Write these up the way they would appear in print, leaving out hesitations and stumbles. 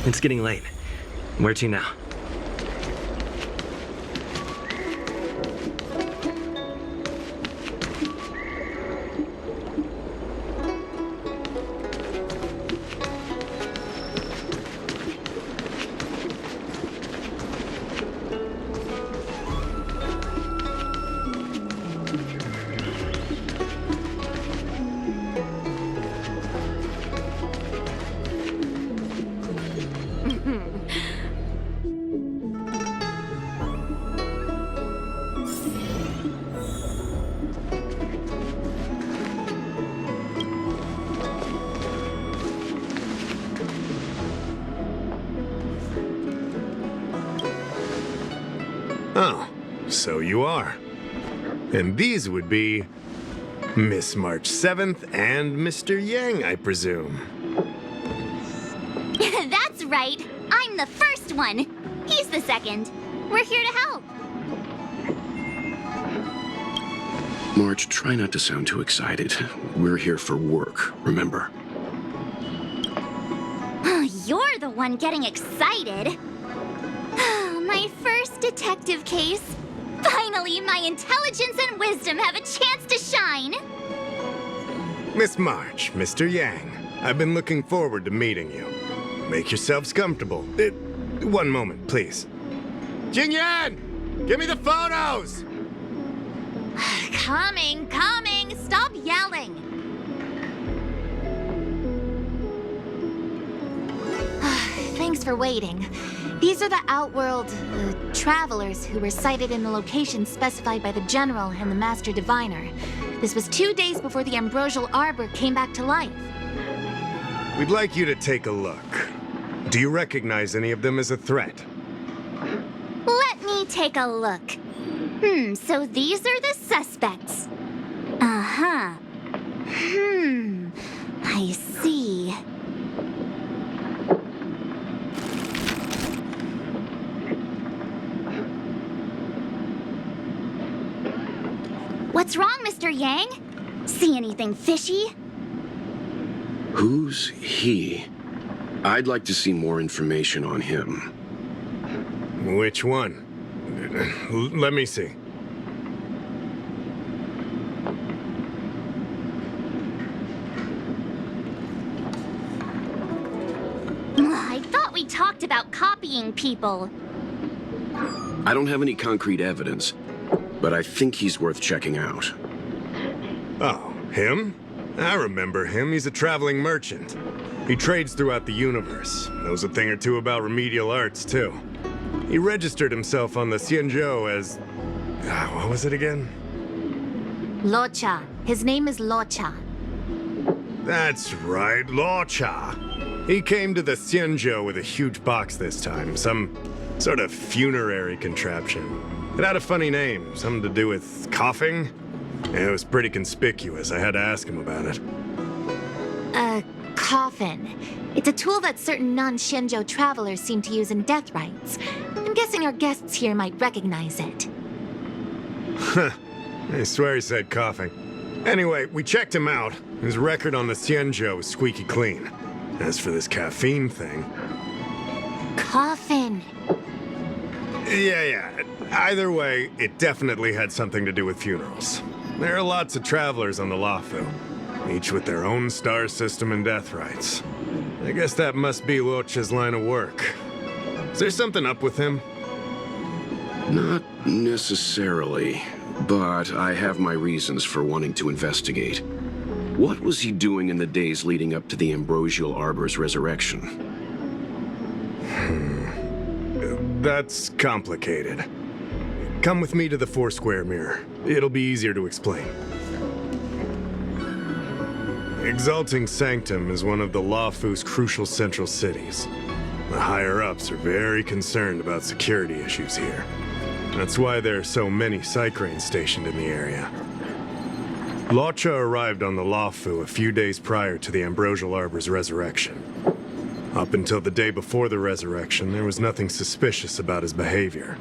It's getting late. Where to now? Oh, so you are. And these would be Miss March 7th and Mr. Yang, I presume. That's right. I'm the first one. He's the second. We're here to help. March, try not to sound too excited. We're here for work, remember? You're the one getting excited. My first detective case. Finally, my intelligence and wisdom have a chance to shine. Miss March, Mr. Yang, I've been looking forward to meeting you. Make yourselves comfortable. One moment, please. Jingyan! Give me the photos! Coming. Stop yelling. Thanks for waiting. These are the Outworld travelers who were sighted in the location specified by the General and the Master Diviner. This was 2 days before the Ambrosial Arbor came back to life. We'd like you to take a look. Do you recognize any of them as a threat? Let me take a look. So these are the suspects. Uh-huh. I see. What's wrong, Mr. Yang? See anything fishy? Who's he? I'd like to see more information on him. Which one? Let me see. I thought we talked about copying people. I don't have any concrete evidence, but I think he's worth checking out. Oh, him? I remember him. He's a traveling merchant. He trades throughout the universe. Knows a thing or two about remedial arts, too. He registered himself on the Xianzhou as... what was it again? Luocha. His name is Luocha. That's right, luocha. He came to the Xianzhou with a huge box this time. Some sort of funerary contraption. It had a funny name. Something to do with coughing? It was pretty conspicuous. I had to ask him about it. A coffin. It's a tool that certain non-Shenzhou travelers seem to use in death rites. I'm guessing our guests here might recognize it. Huh. I swear he said coughing. Anyway, we checked him out. His record on the Xianzhou is squeaky clean. As for this caffeine thing... Coffin. Yeah. Either way, it definitely had something to do with funerals. There are lots of travelers on the Luofu, each with their own star system and death rites. I guess that must be Luocha's line of work. Is there something up with him? Not necessarily, but I have my reasons for wanting to investigate. What was he doing in the days leading up to the Ambrosial Arbor's resurrection? That's complicated. Come with me to the Four-Square Mirror. It'll be easier to explain. Exalting Sanctum is one of the Luofu's crucial central cities. The higher-ups are very concerned about security issues here. That's why there are so many Psycranes stationed in the area. Luocha arrived on the Luofu a few days prior to the Ambrosial Arbor's resurrection. Up until the day before the resurrection, there was nothing suspicious about his behavior.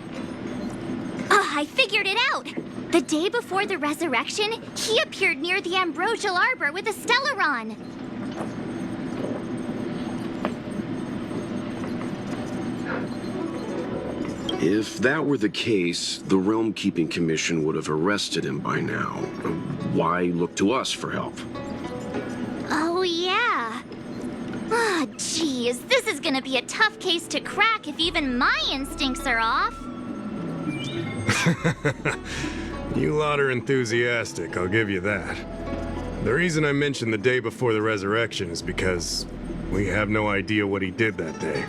I figured it out! The day before the resurrection, he appeared near the Ambrosial Arbor with a Stellaron. If that were the case, the Realm Keeping Commission would have arrested him by now. Why look to us for help? Oh, yeah. Ah, geez, this is gonna be a tough case to crack if even my instincts are off. You lot are enthusiastic, I'll give you that. The reason I mentioned the day before the resurrection is because we have no idea what he did that day.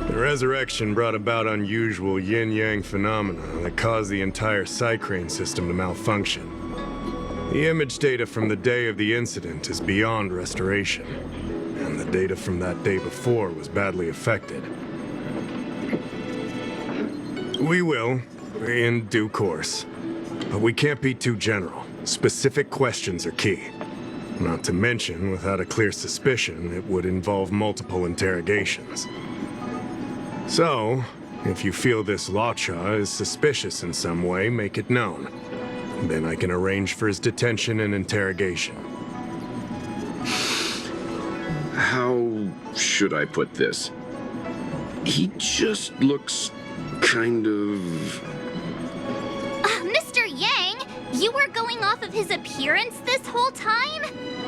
The resurrection brought about unusual yin-yang phenomena that caused the entire Psycrane system to malfunction. The image data from the day of the incident is beyond restoration, and the data from that day before was badly affected. We will, in due course, but we can't be too general. Specific questions are key. Not to mention, without a clear suspicion, it would involve multiple interrogations. So, if you feel this luocha is suspicious in some way, make it known. Then I can arrange for his detention and interrogation. How should I put this? He just looks kind of... Mr. Yang, you were going off of his appearance this whole time?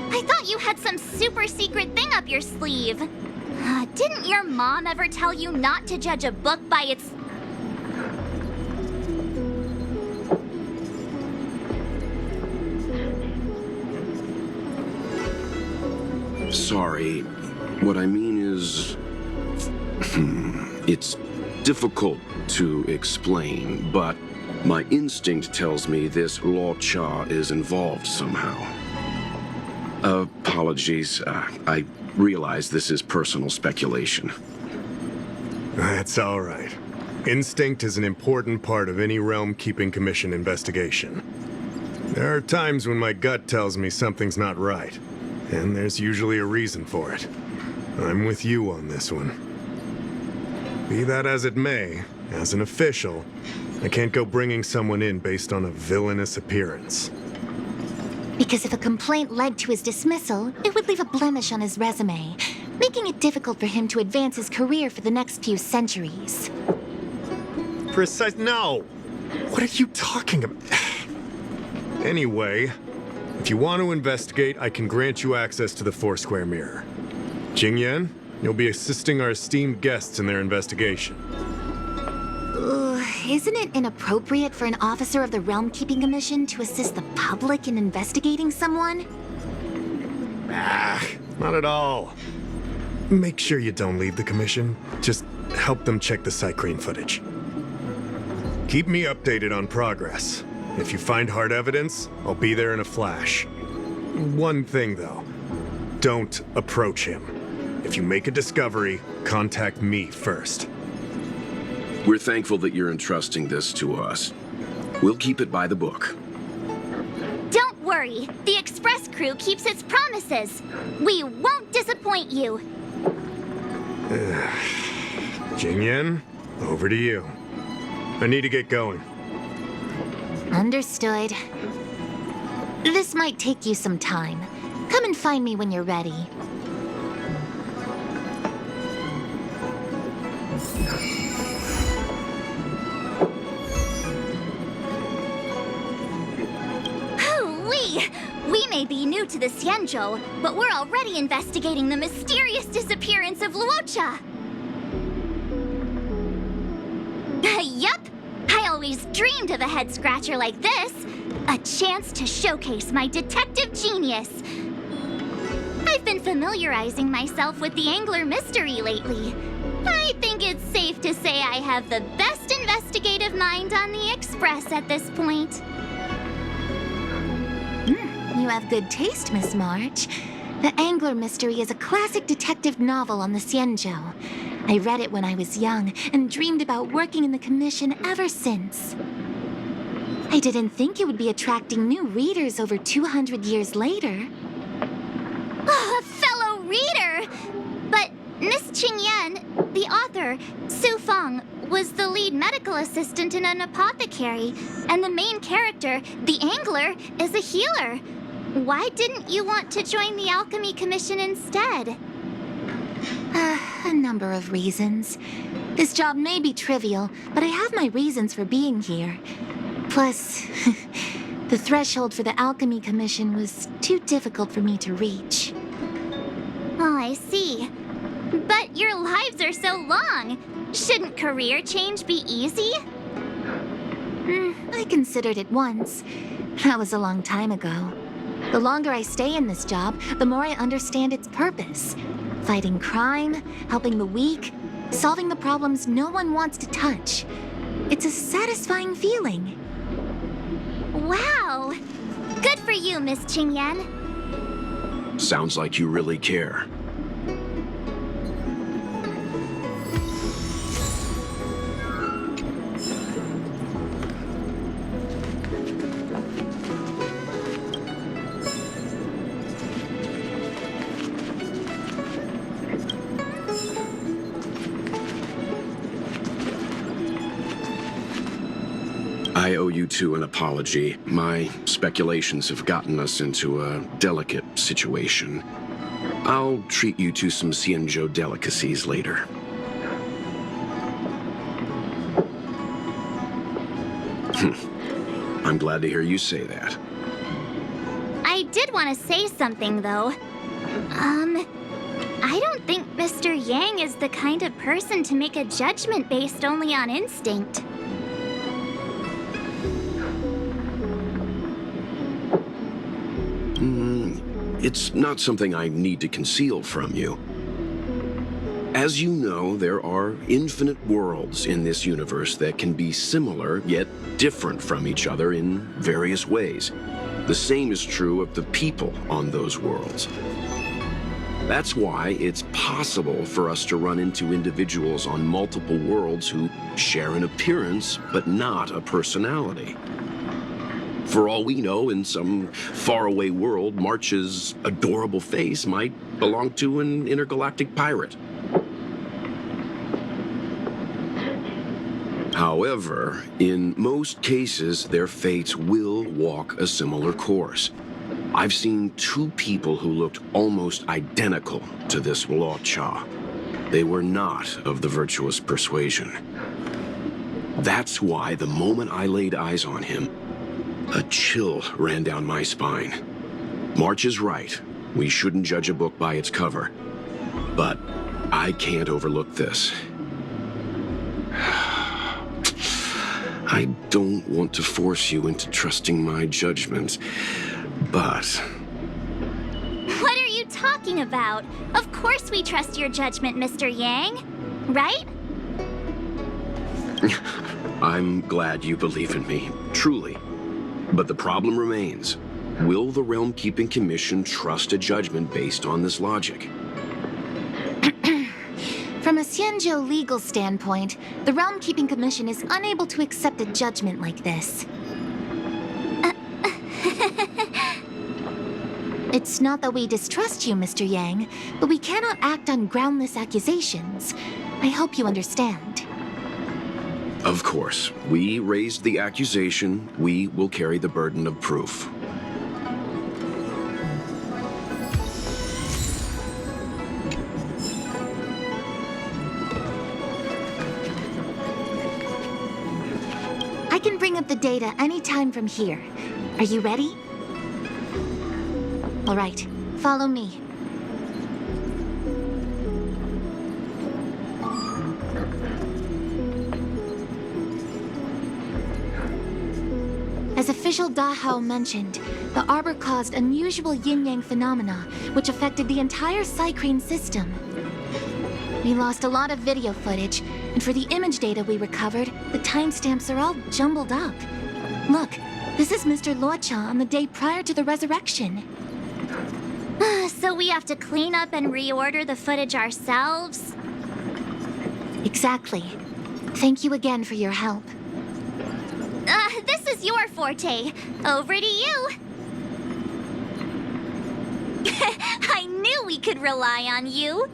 I thought you had some super secret thing up your sleeve. Didn't your mom ever tell you not to judge a book by its... Sorry. What I mean is... it's difficult to explain, but my instinct tells me this luocha is involved somehow. Apologies. I realize this is personal speculation. That's all right. Instinct is an important part of any Realm Keeping Commission investigation. There are times when my gut tells me something's not right, and there's usually a reason for it. I'm with you on this one. Be that as it may, as an official, I can't go bringing someone in based on a villainous appearance. Because if a complaint led to his dismissal, it would leave a blemish on his resume, making it difficult for him to advance his career for the next few centuries. No! What are you talking about? Anyway, if you want to investigate, I can grant you access to the Foursquare Mirror. Jingyan, you'll be assisting our esteemed guests in their investigation. Isn't it inappropriate for an officer of the Realm Keeping Commission to assist the public in investigating someone? Not at all. Make sure you don't leave the commission. Just help them check the Psycrane footage. Keep me updated on progress. If you find hard evidence, I'll be there in a flash. One thing, though. Don't approach him. If you make a discovery, contact me first. We're thankful that you're entrusting this to us. We'll keep it by the book. Don't worry. The Express crew keeps its promises. We won't disappoint you. Jingyan, over to you. I need to get going. Understood. This might take you some time. Come and find me when you're ready. We may be new to the Xianzhou, but we're already investigating the mysterious disappearance of Luocha. Yup! I always dreamed of a head-scratcher like this. A chance to showcase my detective genius. I've been familiarizing myself with the Angler mystery lately. I think it's safe to say I have the best investigative mind on the Express at this point. You have good taste, Miss March. The Angler Mystery is a classic detective novel on the Xianzhou. I read it when I was young and dreamed about working in the commission ever since. I didn't think it would be attracting new readers over 200 years later. Oh, a fellow reader! But Miss Qingyan, the author, Su Feng, was the lead medical assistant in an apothecary, and the main character, the Angler, is a healer. Why didn't you want to join the Alchemy Commission instead? number of reasons. This job may be trivial, but I have my reasons for being here. Plus, the threshold for the Alchemy Commission was too difficult for me to reach. Oh, I see. But your lives are so long. Shouldn't career change be easy? I considered it once. That was a long time ago. The longer I stay in this job, the more I understand its purpose. Fighting crime, helping the weak, solving the problems no one wants to touch. It's a satisfying feeling. Wow! Good for you, Miss Qingyan. Sounds like you really care. I owe you two an apology. My speculations have gotten us into a delicate situation. I'll treat you to some Xianzhou delicacies later. I'm glad to hear you say that. I did want to say something, though. I don't think Mr. Yang is the kind of person to make a judgment based only on instinct. It's not something I need to conceal from you. As you know, there are infinite worlds in this universe that can be similar, yet different from each other in various ways. The same is true of the people on those worlds. That's why it's possible for us to run into individuals on multiple worlds who share an appearance, but not a personality. For all we know, in some faraway world, March's adorable face might belong to an intergalactic pirate. However, in most cases, their fates will walk a similar course. I've seen two people who looked almost identical to this luocha. They were not of the virtuous persuasion. That's why the moment I laid eyes on him, a chill ran down my spine. March is right. We shouldn't judge a book by its cover. But I can't overlook this. I don't want to force you into trusting my judgment, but... What are you talking about? Of course we trust your judgment, Mr. Yang. Right? I'm glad you believe in me, truly. But the problem remains. Will the Realm Keeping Commission trust a judgment based on this logic? From a Xianzhou legal standpoint, the Realm Keeping Commission is unable to accept a judgment like this. It's not that we distrust you, Mr. Yang, but we cannot act on groundless accusations. I hope you understand. Of course. We raised the accusation. We will carry the burden of proof. I can bring up the data anytime from here. Are you ready? All right, follow me. As official Dahao mentioned, the Arbor caused unusual yin-yang phenomena, which affected the entire Cycrane system. We lost a lot of video footage, and for the image data we recovered, the timestamps are all jumbled up. Look, this is Mr. Luocha on the day prior to the resurrection. So we have to clean up and reorder the footage ourselves? Exactly. Thank you again for your help. This is your forte. Over to you. I knew we could rely on you.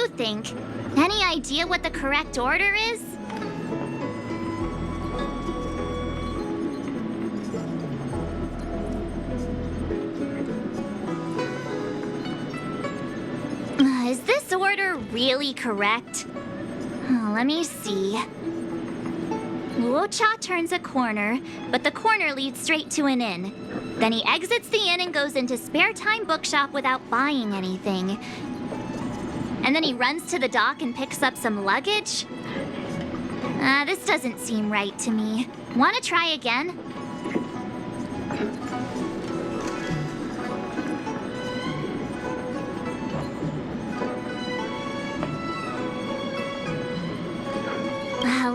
you think? Any idea what the correct order is? Is this order really correct? Let me see. Luocha turns a corner, but the corner leads straight to an inn. Then he exits the inn and goes into Spare Time Bookshop without buying anything. And then he runs to the dock and picks up some luggage? This doesn't seem right to me. Want to try again?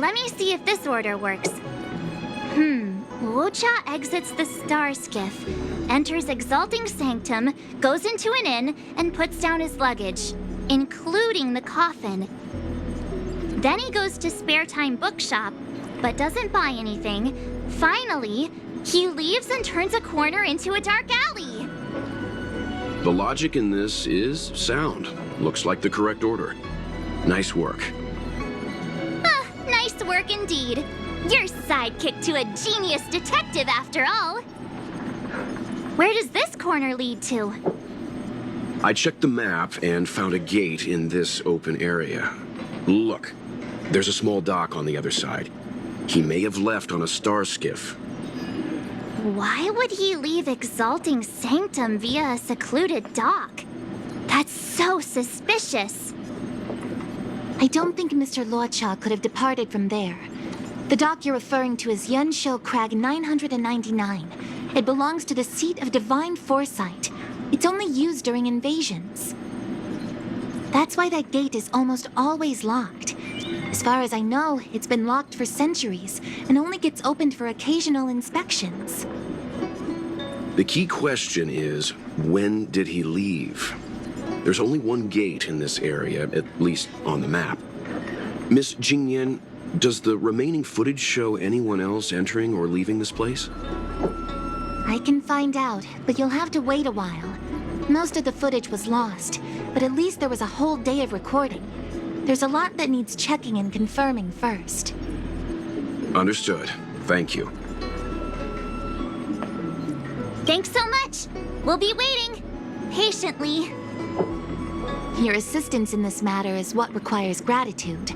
Let me see if this order works. Luocha exits the Star Skiff, enters Exalting Sanctum, goes into an inn, and puts down his luggage, including the coffin. Then he goes to Spare Time Bookshop, but doesn't buy anything. Finally, he leaves and turns a corner into a dark alley. The logic in this is sound. Looks like the correct order. Nice work. Nice work indeed. You're sidekick to a genius detective after all. Where does this corner lead to? I checked the map and found a gate in this open area. Look, there's a small dock on the other side. He may have left on a star skiff. Why would he leave Exalting Sanctum via a secluded dock? That's so suspicious. I don't think Mr. Luocha could have departed from there. The dock you're referring to is Yunsho Crag 999. It belongs to the seat of divine foresight. It's only used during invasions. That's why that gate is almost always locked. As far as I know, it's been locked for centuries and only gets opened for occasional inspections. The key question is, when did he leave? There's only one gate in this area, at least on the map. Miss Jingyan, does the remaining footage show anyone else entering or leaving this place? I can find out, but you'll have to wait a while. Most of the footage was lost, but at least there was a whole day of recording. There's a lot that needs checking and confirming first. Understood. Thank you. Thanks so much. We'll be waiting. Patiently. Your assistance in this matter is what requires gratitude.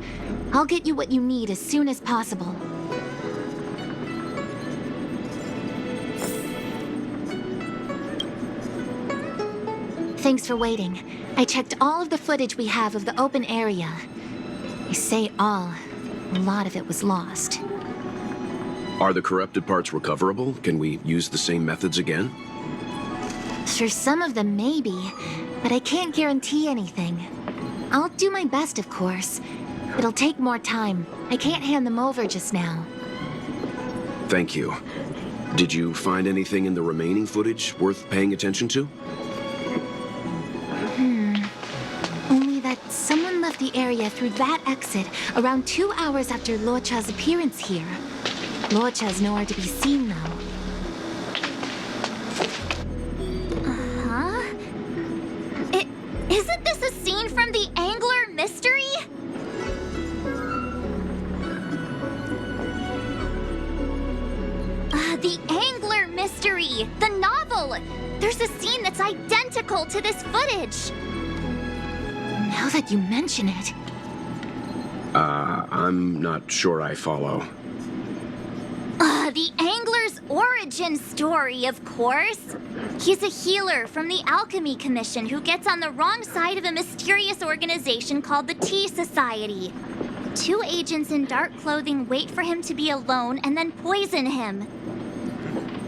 I'll get you what you need as soon as possible. Thanks for waiting. I checked all of the footage we have of the open area. I say all. A lot of it was lost. Are the corrupted parts recoverable? Can we use the same methods again? For some of them, maybe. But I can't guarantee anything. I'll do my best, of course. It'll take more time. I can't hand them over just now. Thank you. Did you find anything in the remaining footage worth paying attention to? Only that someone left the area through that exit around 2 hours after Luocha's appearance here. Luocha's nowhere to be seen, though. Isn't this a scene from the Angler Mystery? The Angler Mystery! The novel! There's a scene that's identical to this footage! Now that you mention it... I'm not sure I follow. The Angler's origin story, of course. He's a healer from the Alchemy Commission who gets on the wrong side of a mysterious organization called the Tea Society. 2 agents in dark clothing wait for him to be alone and then poison him.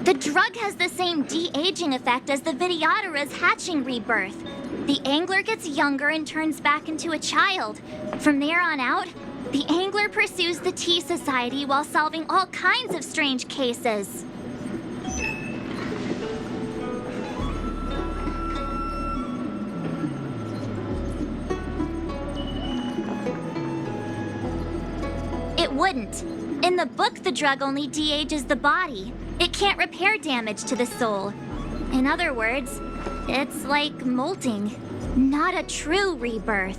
The drug has the same de-aging effect as the Vidyadhara's hatching rebirth. The Angler gets younger and turns back into a child. From there on out, the Angler pursues the Tea Society while solving all kinds of strange cases. It wouldn't. In the book, the drug only de-ages the body. It can't repair damage to the soul. In other words, it's like molting, not a true rebirth.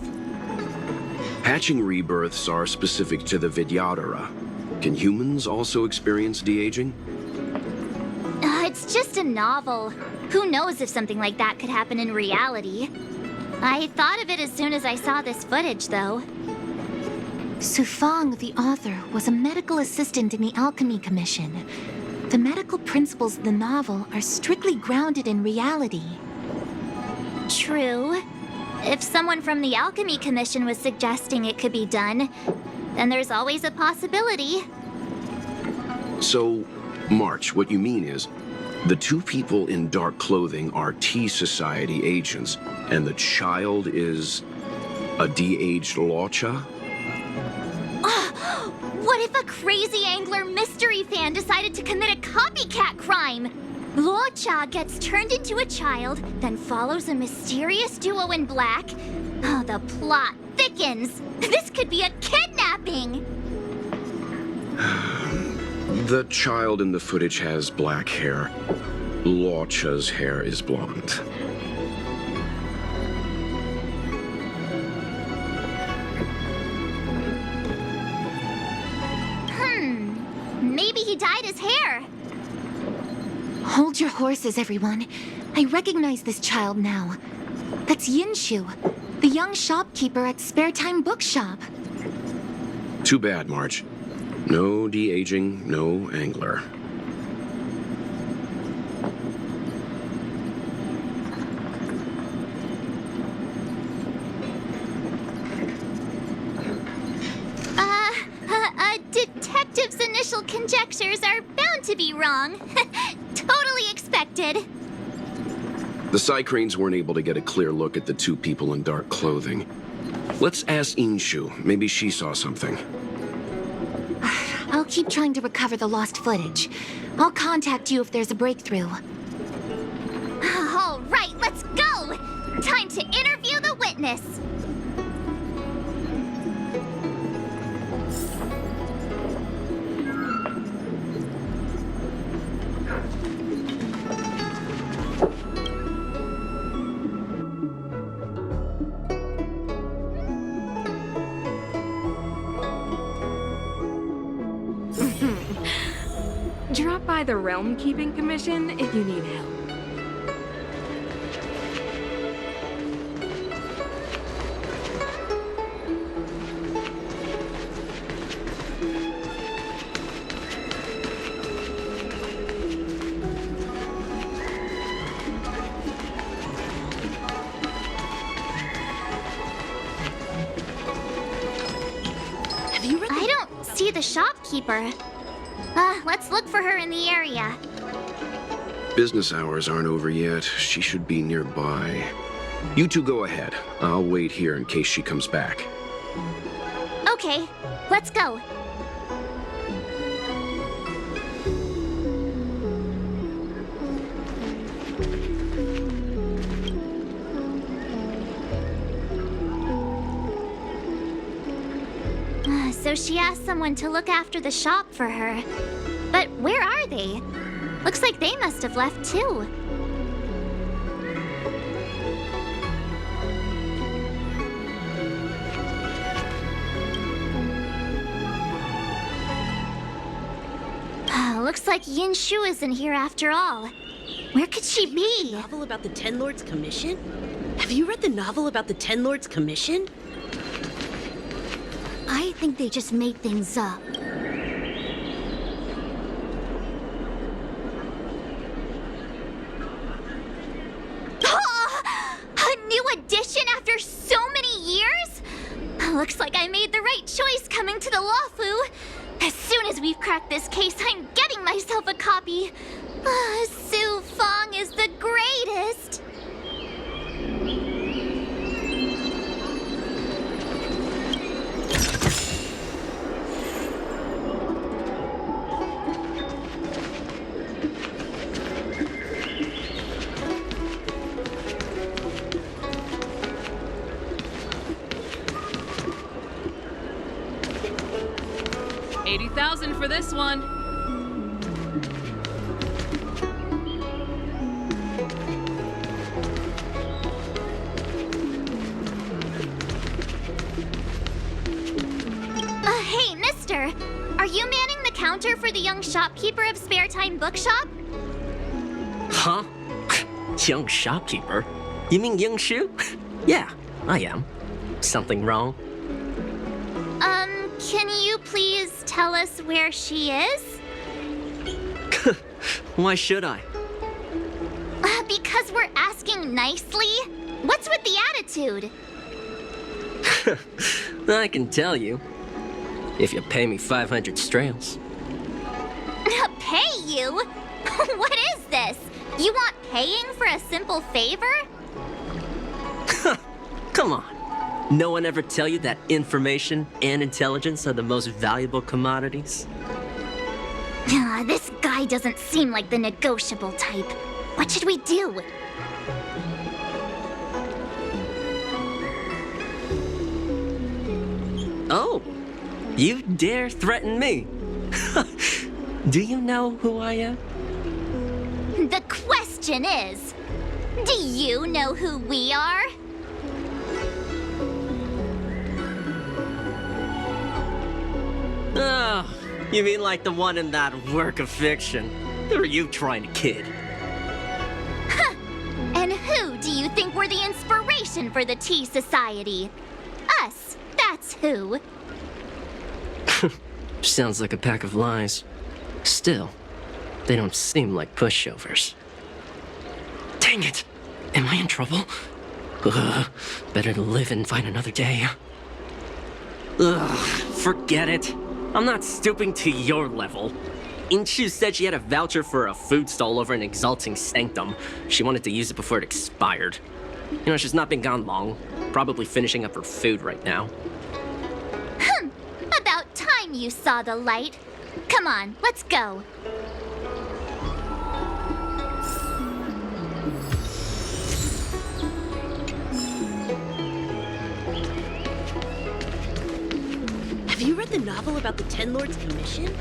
Hatching rebirths are specific to the Vidyadhara. Can humans also experience de-aging? It's just a novel. Who knows if something like that could happen in reality? I thought of it as soon as I saw this footage, though. Sufang, the author, was a medical assistant in the Alchemy Commission. The medical principles of the novel are strictly grounded in reality. True. If someone from the Alchemy Commission was suggesting it could be done, then there's always a possibility. So, March, what you mean is, the two people in dark clothing are Tea Society agents, and the child is a de-aged luocha? What if a crazy angler mystery fan decided to commit a copycat crime? Luocha gets turned into a child, then follows a mysterious duo in black. Oh, the plot thickens. This could be a kidnapping! The child in the footage has black hair. Luocha's hair is blonde. Maybe he dyed his hair. Hold your horses, everyone. I recognize this child now. That's Yinshu, the young shopkeeper at Spare Time Bookshop. Too bad, Marge. No de-aging, no angler. Detective's initial conjectures are bound to be wrong. Totally expected. The Psycranes weren't able to get a clear look at the two people in dark clothing. Let's ask Inshu. Maybe she saw something. I'll keep trying to recover the lost footage. I'll contact you if there's a breakthrough. All right, let's go! Time to interview the witness. Drop by the Realm Keeping Commission if you need help. I don't see the shopkeeper. Let's look for her in the area. Business hours aren't over yet. She should be nearby. You two go ahead. I'll wait here in case she comes back. Okay, let's go. So she asked someone to look after the shop for her. But where are they? Looks like they must have left too. Looks like Yinshu isn't here after all. Where could she be? Novel about the Ten Lords Commission? Have you read the novel about the Ten Lords Commission? I think they just made things up. A new edition after so many years? Looks like I made the right choice coming to the Lawfu. As soon as we've cracked this case, I'm getting myself a copy. Su Fong is the greatest. $80,000 for this one. you manning the counter for the young shopkeeper of Spare Time Bookshop? Huh? Young shopkeeper? You mean Young Shu? Yeah, I am. Something wrong? Can you please tell us where she is? Why should I? Because we're asking nicely. What's with the attitude? I can tell you. If you pay me 500 strails. Pay you? What is this? You want paying for a simple favor? Come on. No one ever tell you that information and intelligence are the most valuable commodities? This guy doesn't seem like the negotiable type. What should we do? Oh, you dare threaten me? Do you know who I am? The question is, do you know who we are? Oh, you mean like the one in that work of fiction? Who are you trying to kid? And who do you think were the inspiration for the Tea Society? Us, that's who. Sounds like a pack of lies. Still, they don't seem like pushovers. Dang it! Am I in trouble? Better to live and find another day. Forget it. I'm not stooping to your level. Inshu said she had a voucher for a food stall over in Exalting Sanctum. She wanted to use it before it expired. You know, she's not been gone long. Probably finishing up her food right now. About time you saw the light. Come on, let's go. Have you read the novel about the Ten Lords Commission?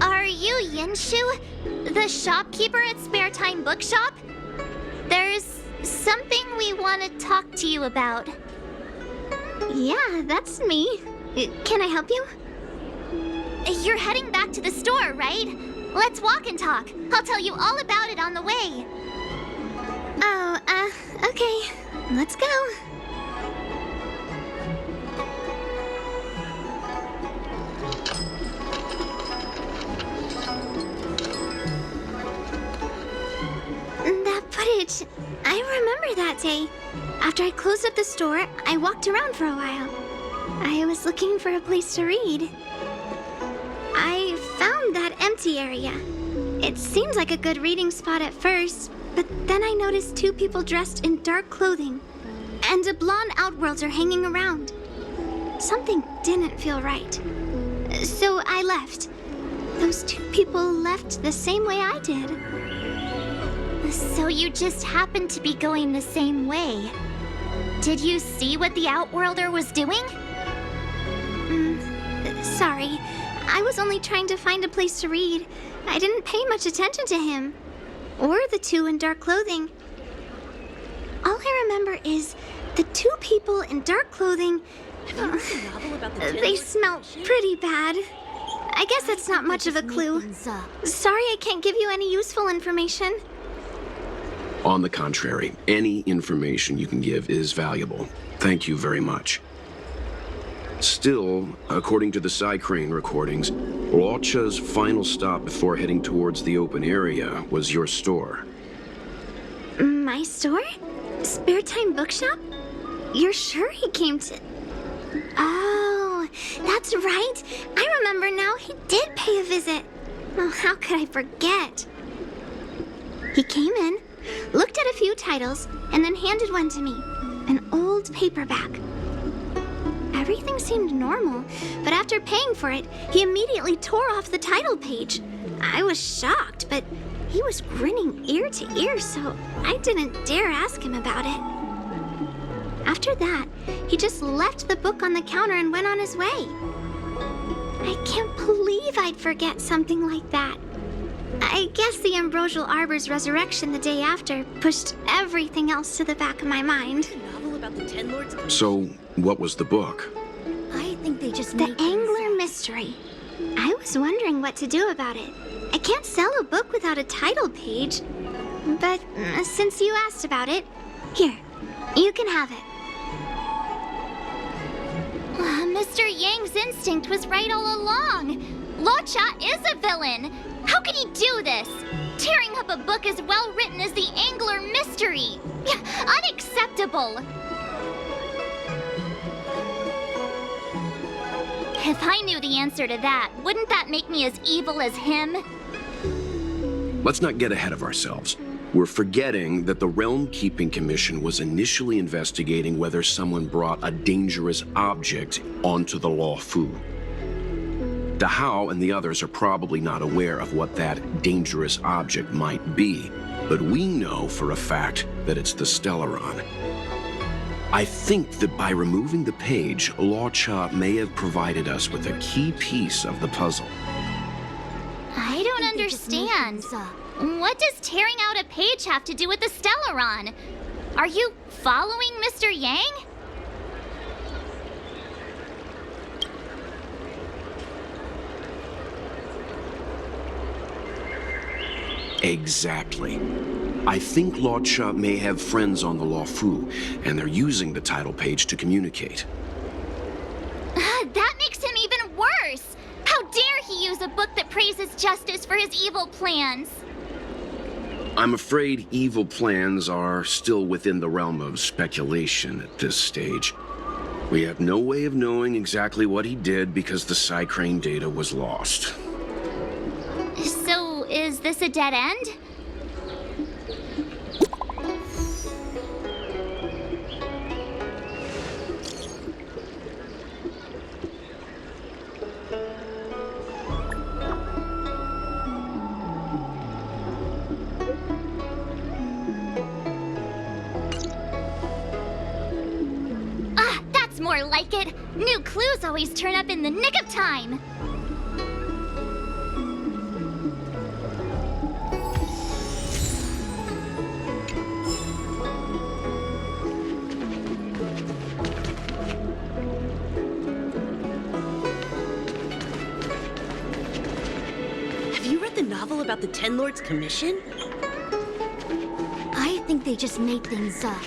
Are you Yinshu, the shopkeeper at Spare Time Bookshop? There's something we want to talk to you about. Yeah, that's me. Can I help you? You're heading back to the store, right? Let's walk and talk. I'll tell you all about it on the way. Oh, okay. Let's go. That footage, I remember that day. After I closed up the store, I walked around for a while. I was looking for a place to read. I found that empty area. It seemed like a good reading spot at first, but then I noticed two people dressed in dark clothing, and a blonde outworlder hanging around. Something didn't feel right. So I left. Those two people left the same way I did. So you just happened to be going the same way. Did you see what the Outworlder was doing? Sorry. I was only trying to find a place to read. I didn't pay much attention to him. Or the two in dark clothing. All I remember is the two people in dark clothing. Have you read the novel about the Ten They Lords smell Commission? pretty bad. I guess that's not much of a clue. Sorry I can't give you any useful information. On the contrary, any information you can give is valuable. Thank you very much. Still, according to the Crane recordings, Luocha's final stop before heading towards the open area was your store. My store? Spare Time Bookshop? You're sure he came to... Oh, that's right. I remember now. He did pay a visit. Oh, how could I forget? He came in, looked at a few titles, and then handed one to me. An old paperback. Everything seemed normal, but after paying for it, he immediately tore off the title page. I was shocked, but he was grinning ear to ear, so I didn't dare ask him about it. After that, he just left the book on the counter and went on his way. I can't believe I'd forget something like that. I I guess the Ambrosial Arbor's resurrection the day after pushed everything else to the back of my mind. A novel about the Ten Lords Commission? So, what was the book? I think they just The made things Angler up. Mystery. I was wondering what to do about it. I can't sell a book without a title page. But since you asked about it, here, you can have it. Mr. Yang's instinct was right all along. Luocha is a villain. How could he do this? Tearing up a book as well written as the Angler Mystery. Unacceptable. If I knew the answer to that, wouldn't that make me as evil as him? Let's not get ahead of ourselves. We're forgetting that the Realm Keeping Commission was initially investigating whether someone brought a dangerous object onto the Luofu. The Hao and the others are probably not aware of what that dangerous object might be, but we know for a fact that it's the Stellaron. I think that by removing the page, Luocha may have provided us with a key piece of the puzzle. I don't understand. What does tearing out a page have to do with the Stellaron? Are you following Mr. Yang? Exactly. I think Luocha may have friends on the Luofu, and they're using the title page to communicate. That makes him even worse! How dare he use a book that praises justice for his evil plans? I'm afraid evil plans are still within the realm of speculation at this stage. We have no way of knowing exactly what he did because the Psycrane data was lost. So, is this a dead end? More like it. New clues always turn up in the nick of time. Have you read the novel about the Ten Lords Commission? I think they just made things up.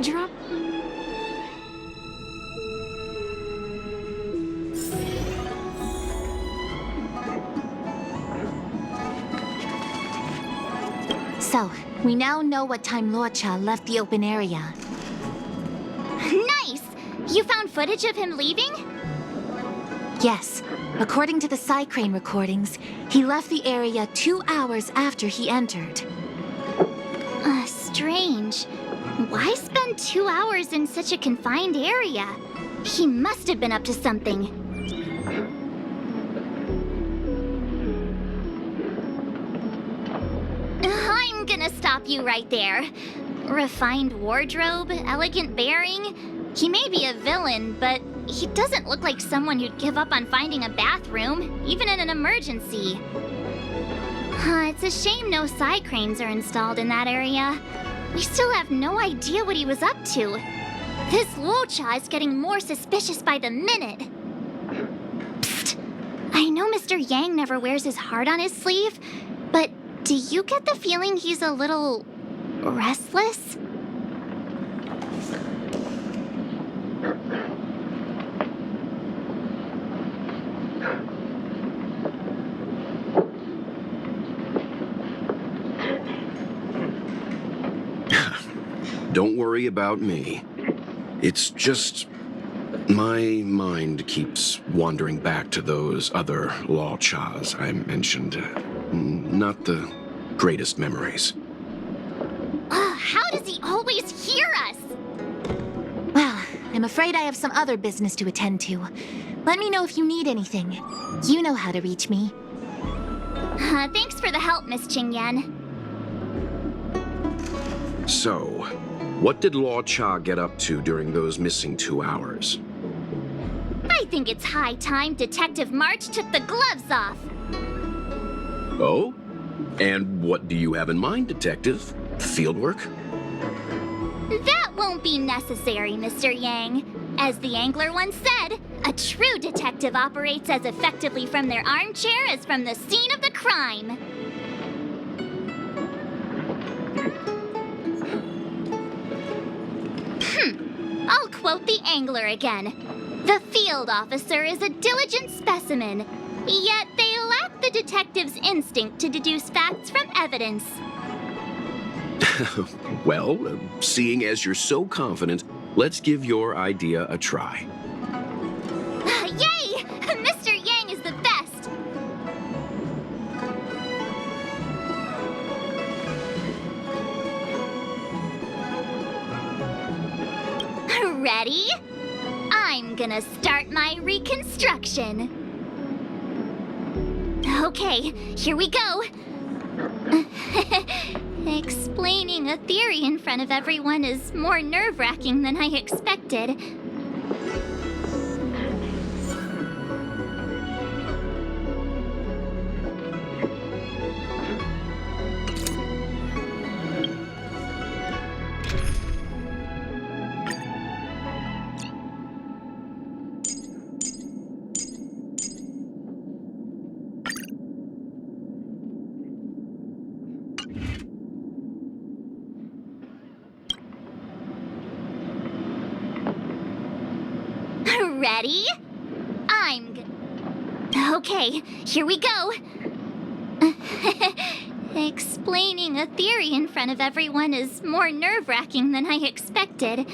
Drop. So, we now know what time Luocha left the open area. Nice! You found footage of him leaving? Yes, according to the Psycrane recordings, he left the area 2 hours after he entered. Strange. Why spend 2 hours in such a confined area? He must have been up to something. I'm gonna stop you right there. Refined wardrobe, elegant bearing. He may be a villain, but he doesn't look like someone who'd give up on finding a bathroom, even in an emergency. It's a shame no Psycranes are installed in that area. We still have no idea what he was up to. This Luocha is getting more suspicious by the minute. Psst! I know Mr. Yang never wears his heart on his sleeve, but do you get the feeling he's a little restless? Don't worry about me. It's just my mind keeps wandering back to those other Luochas I mentioned. Not the greatest memories. How does he always hear us? Well, I'm I'm afraid I have some other business to attend to. Let me know if you need anything. You know how to reach me. Thanks for the help, Miss Qingyan. So, what did Luocha get up to during those missing 2 hours? I think it's high time Detective March took the gloves off. Oh? And what do you have in mind, Detective? Fieldwork? That won't be necessary, Mr. Yang. As the angler once said, a true detective operates as effectively from their armchair as from the scene of the crime. I'll quote the angler again. The field officer is a diligent specimen, yet they lack the detective's instinct to deduce facts from evidence. Well, seeing as you're so confident, let's give your idea a try. Yay! Mr. Yang is the best! Ready? I'm gonna start my reconstruction. Okay, here we go. Explaining a theory in front of everyone is more nerve-wracking than I expected. Ready? Okay, here we go. Explaining a theory in front of everyone is more nerve-wracking than I expected.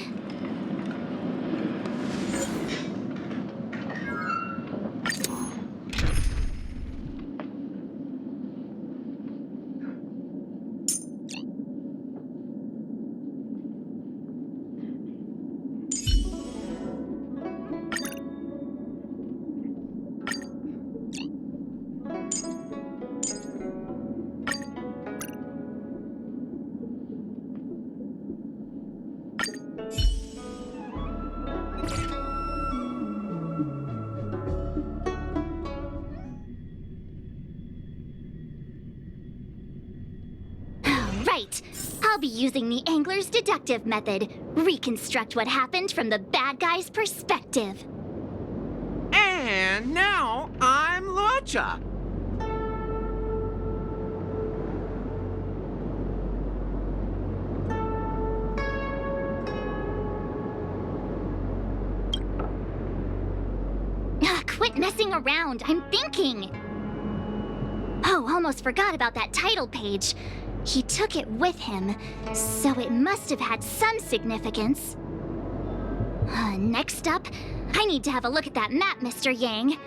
Right. I'll be using the angler's deductive method. Reconstruct what happened from the bad guy's perspective. And now I'm Luocha. Quit messing around. I'm thinking. Oh, almost forgot about that title page. He took it with him, so it must have had some significance. Next up, I need to have a look at that map, Mr. Yang.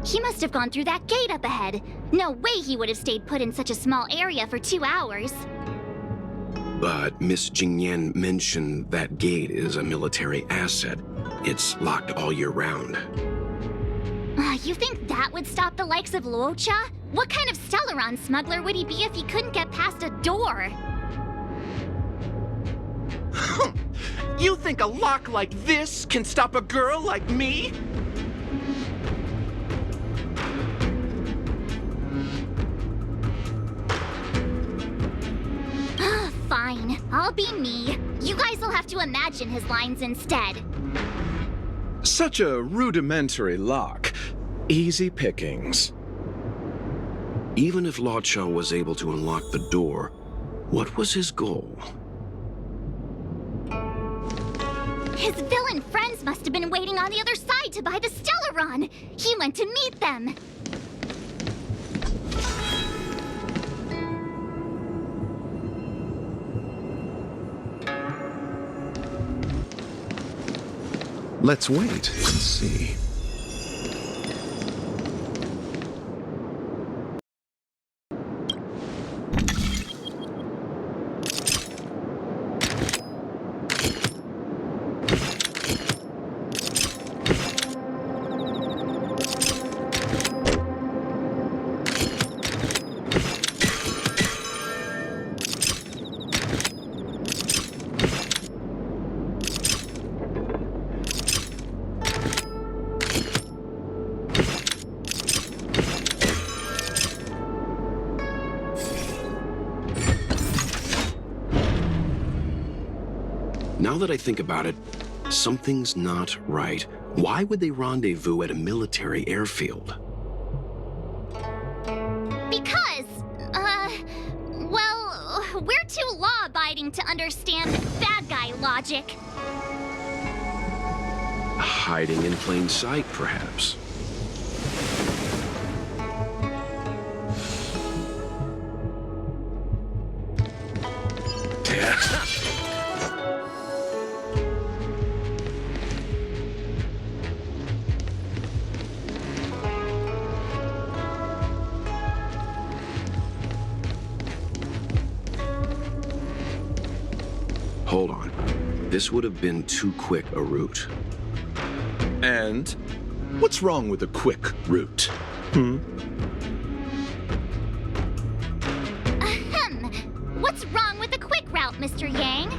He must have gone through that gate up ahead. No way he would have stayed put in such a small area for 2 hours. But Miss Jingyan mentioned that gate is a military asset. It's locked all year round. You think that would stop the likes of Luocha? What kind of Stellaron smuggler would he be if he couldn't get past a door? You think a lock like this can stop a girl like me? Fine, I'll be me. You guys will have to imagine his lines instead. Such a rudimentary lock. Easy pickings. Even if Luocha was able to unlock the door, what was his goal? His villain friends must have been waiting on the other side to buy the Stellaron. He went to meet them. Let's wait and see. Now that I think about it, something's not right. Why would they rendezvous at a military airfield? Because, well, we're too law-abiding to understand bad guy logic. Hiding in plain sight, perhaps. Hold on. This would have been too quick a route. And what's wrong with a quick route? What's wrong with the quick route, Mr. Yang?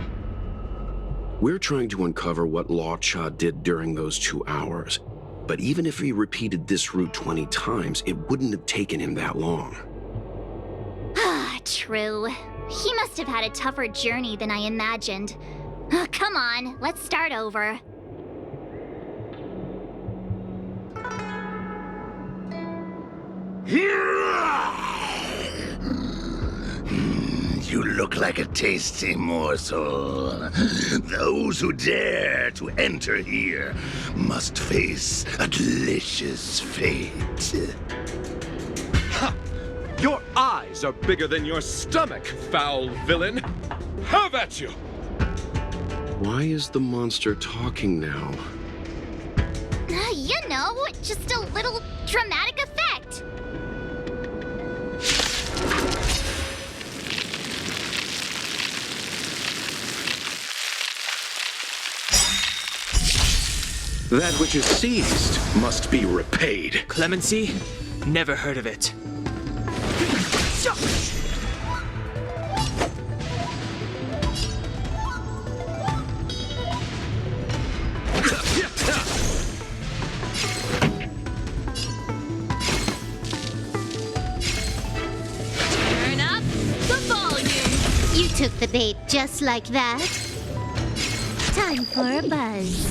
We're trying to uncover what luocha did during those 2 hours. But even if he repeated this route 20 times, it wouldn't have taken him that long. True. He must have had a tougher journey than I imagined. Come on, let's start over. You look like a tasty morsel. Those who dare to enter here must face a delicious fate. Your eyes are bigger than your stomach, foul villain! Have at you! Why is the monster talking now? You know, just a little dramatic effect. That which is seized must be repaid. Clemency? Never heard of it. Turn up the volume. You took the bait just like that. Time for a buzz.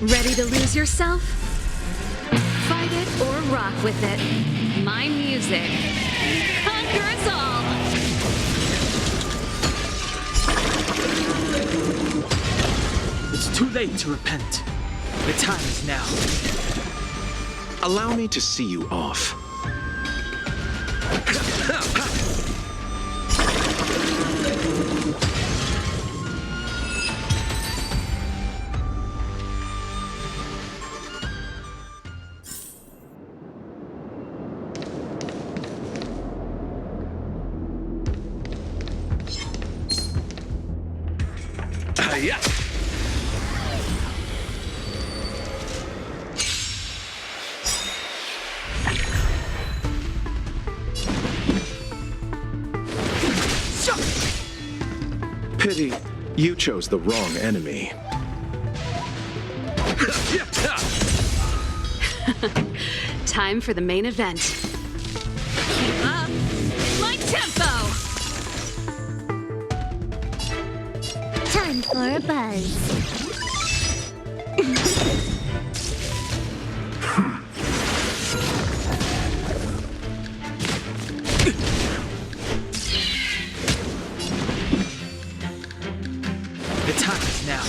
Ready to lose yourself? Fight it or rock with it. My music. Conquer us all! It's too late to repent. The time is now. Allow me to see you off. Pity, you chose the wrong enemy. Time for the main event. Keep up my tempo! Time for a buzz. The time is now.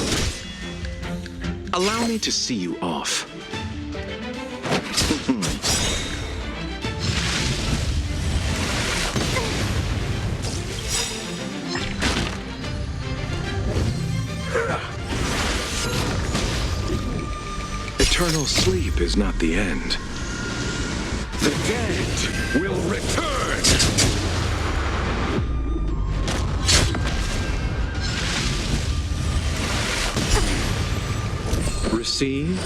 Allow me to see you off. Eternal sleep is not the end. The dead will return! Receive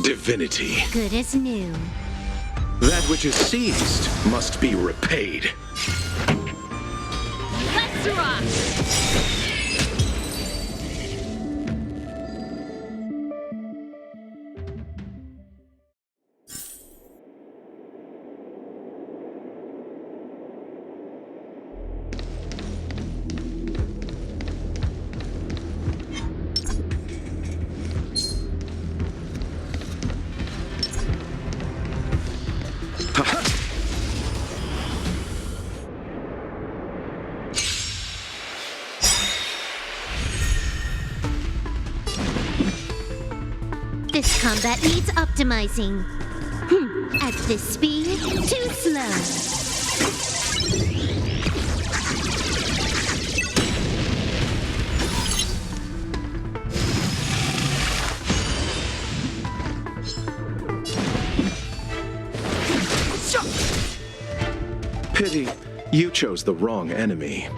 divinity. Good as new. That which is seized must be repaid. Let's rock! This combat needs optimizing. At this speed, too slow. Pity, you chose the wrong enemy.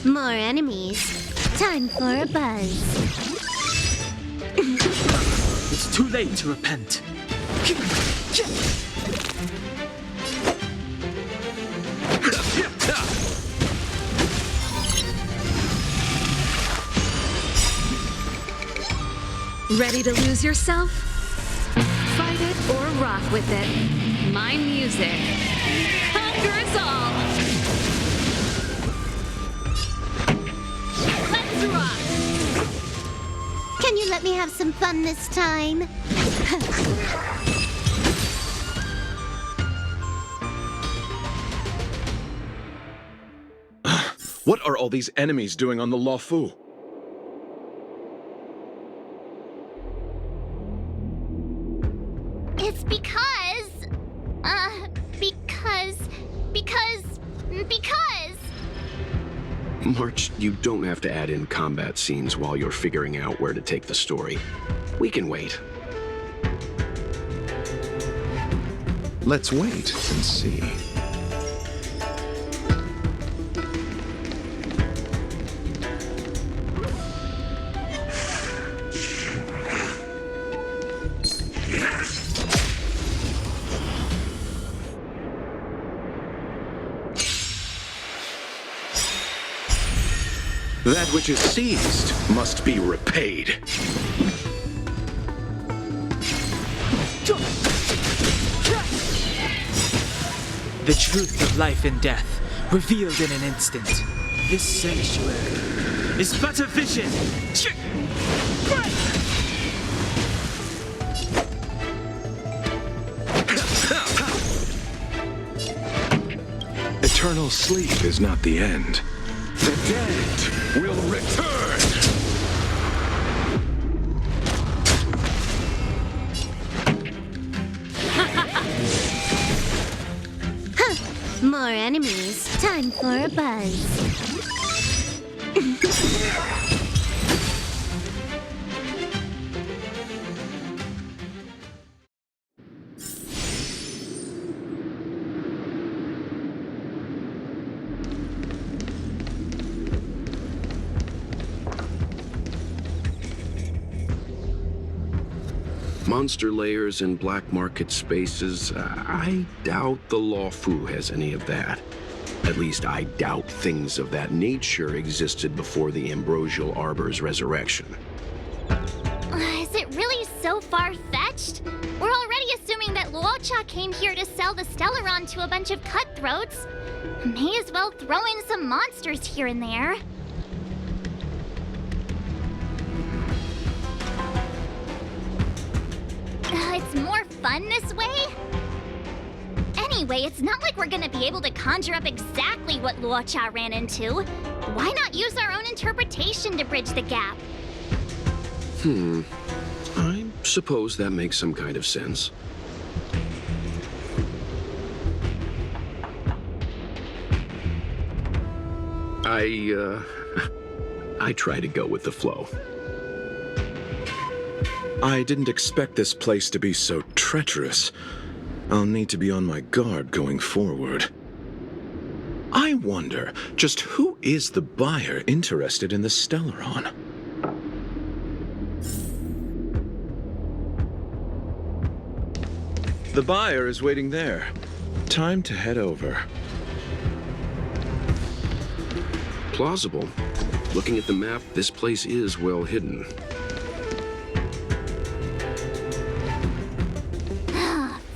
More enemies. Time for a buzz. It's too late to repent. Ready to lose yourself? Fight it or rock with it. My music conquers all. Let's rock! Can you let me have some fun this time? What are all these enemies doing on the luocha? It's because... March, you don't have to add in combat scenes while you're figuring out where to take the story. We can wait. Let's wait and see. That which is seized must be repaid. The truth of life and death, revealed in an instant. This sanctuary is but a vision. Eternal sleep is not the end. The dead will return! More enemies. Time for a buzz. Monster layers and black market spaces, I doubt the luocha has any of that. At least I doubt things of that nature existed before the Ambrosial Arbor's resurrection. Is it really so far-fetched? We're already assuming that Luocha came here to sell the Stellaron to a bunch of cutthroats. May as well throw in some monsters here and there. It's more fun this way? Anyway, it's not like we're gonna be able to conjure up exactly what Luocha ran into. Why not use our own interpretation to bridge the gap? I suppose that makes some kind of sense. I try to go with the flow. I didn't expect this place to be so treacherous. I'll need to be on my guard going forward. I wonder, just who is the buyer interested in the Stellaron? The buyer is waiting there. Time to head over. Plausible. Looking at the map, this place is well hidden.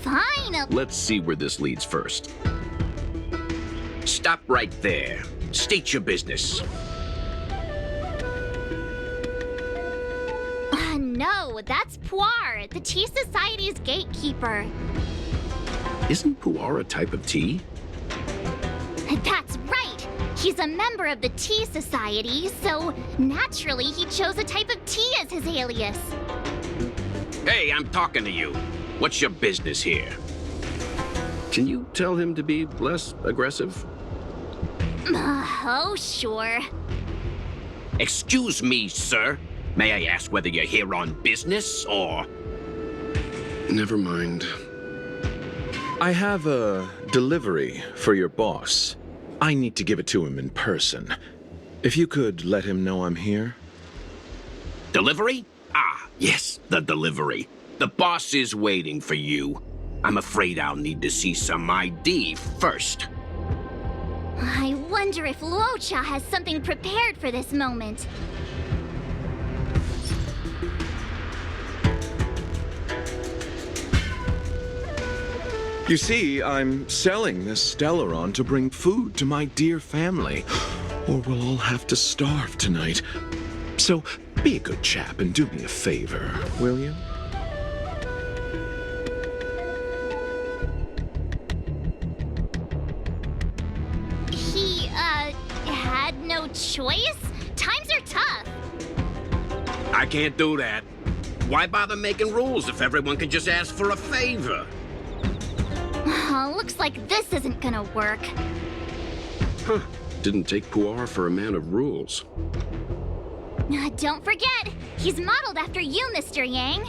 Fine. Let's see where this leads first. Stop right there. State your business. No, that's Puar, the Tea Society's gatekeeper. Isn't pu'er a type of tea? That's right! He's a member of the Tea Society, so naturally he chose a type of tea as his alias. Hey, I'm talking to you. What's your business here? Can you tell him to be less aggressive? Oh, sure. Excuse me, sir. May I ask whether you're here on business, or...? Never mind. I have a delivery for your boss. I need to give it to him in person. If you could let him know I'm here. Delivery? Ah, yes, the delivery. The boss is waiting for you. I'm afraid I'll need to see some ID first. I wonder if Luocha has something prepared for this moment. You see, I'm selling this Stellaron to bring food to my dear family, or we'll all have to starve tonight. So, be a good chap and do me a favor, will you? He, had no choice? Times are tough. I can't do that. Why bother making rules if everyone can just ask for a favor? Looks like this isn't gonna work. Huh. Didn't take pu'er for a man of rules. Don't forget, he's modeled after you, Mr. Yang.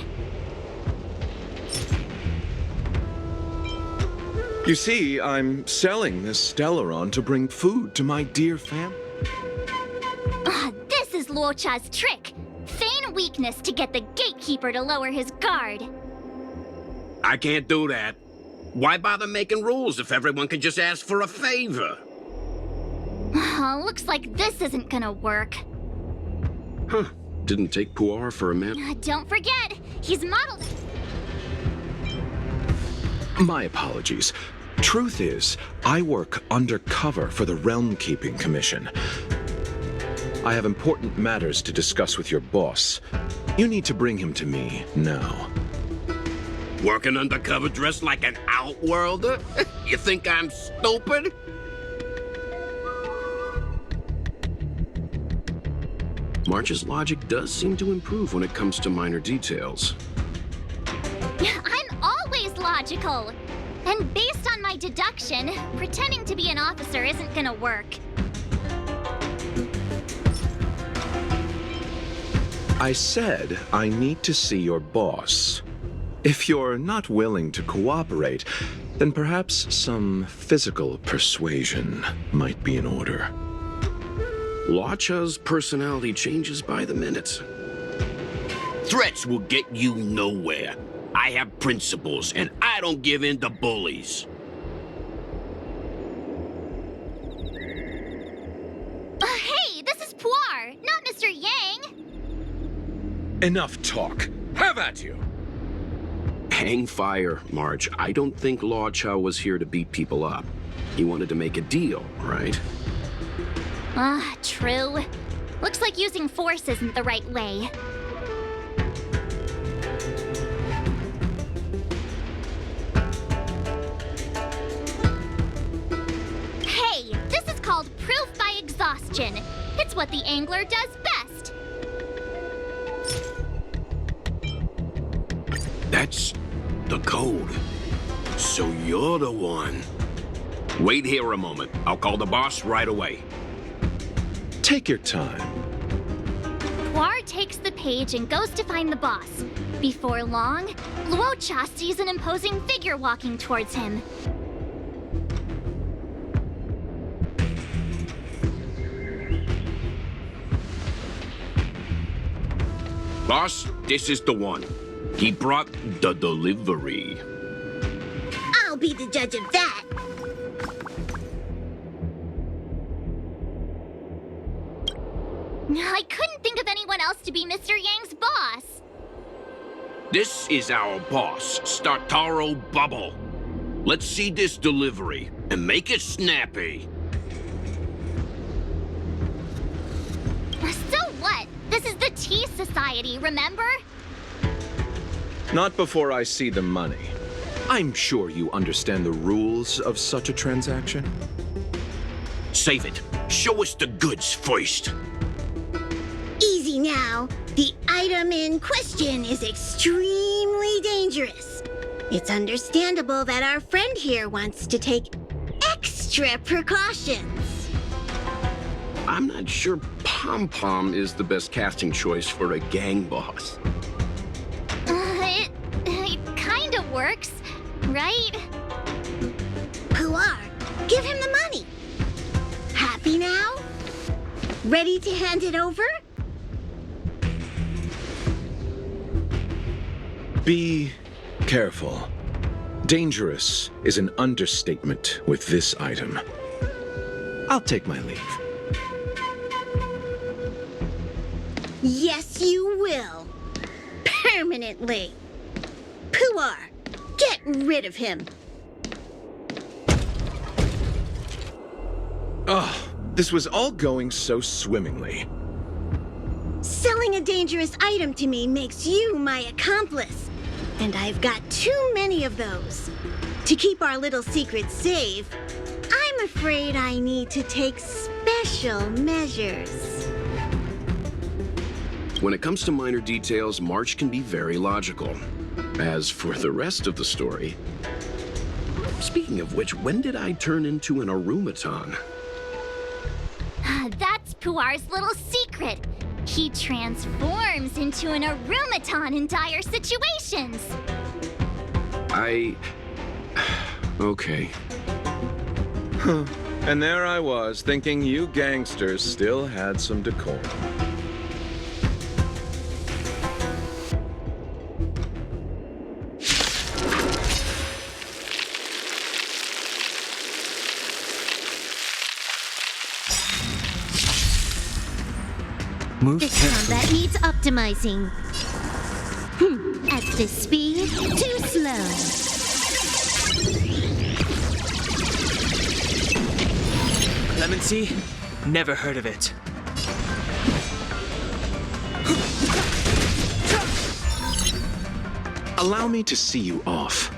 You see, I'm selling this Stellaron to bring food to my dear family. This is Luocha's trick. Feign weakness to get the gatekeeper to lower his guard. I can't do that. Why bother making rules if everyone can just ask for a favor? Looks like this isn't gonna work. Huh. Didn't take pu'er for a man. Don't forget, he's modeled... My apologies. Truth is, I work undercover for the Realm Keeping Commission. I have important matters to discuss with your boss. You need to bring him to me now. Working undercover dressed like an outworlder? You think I'm stupid? March's logic does seem to improve when it comes to minor details. I'm always logical. And based on my deduction, pretending to be an officer isn't gonna work. I said I need to see your boss. If you're not willing to cooperate, then perhaps some physical persuasion might be in order. Luocha's personality changes by the minute. Threats will get you nowhere. I have principles, and I don't give in to bullies. Hey, this is Puar, not Mr. Yang. Enough talk. Have at you. Hang fire, March. I don't think Luocha was here to beat people up. He wanted to make a deal, right? True. Looks like using force isn't the right way. Hey, this is called proof by exhaustion. It's what the angler does best. That's the code. So you're the one. Wait here a moment. I'll call the boss right away. Take your time. Puar takes the page and goes to find the boss. Before long, Luocha sees an imposing figure walking towards him. Boss, this is the one. He brought the delivery. I'll be the judge of that. I couldn't think of anyone else to be Mr. Yang's boss. This is our boss, Startaro Bubble. Let's see this delivery and make it snappy. So what? This is the Tea Society, remember? Not before I see the money. I'm sure you understand the rules of such a transaction. Save it. Show us the goods first. Easy now. The item in question is extremely dangerous. It's understandable that our friend here wants to take extra precautions. I'm not sure Pom Pom is the best casting choice for a gang boss. It kind of works, right? Puar, give him the money. Happy now? Ready to hand it over? Be careful. Dangerous is an understatement with this item. I'll take my leave. Yes, you will. Permanently. Puar, get rid of him. Oh, this was all going so swimmingly. Selling a dangerous item to me makes you my accomplice. And I've got too many of those. To keep our little secret safe, I'm afraid I need to take special measures. When it comes to minor details, March can be very logical. As for the rest of the story... Speaking of which, when did I turn into an Arumaton? That's Puar's little secret. He transforms into an Arumaton in dire situations. Okay. Huh. And there I was, thinking you gangsters still had some decorum. Move This carefully. combat needs optimizing. At this speed, too slow. Clemency? Never heard of it. Allow me to see you off.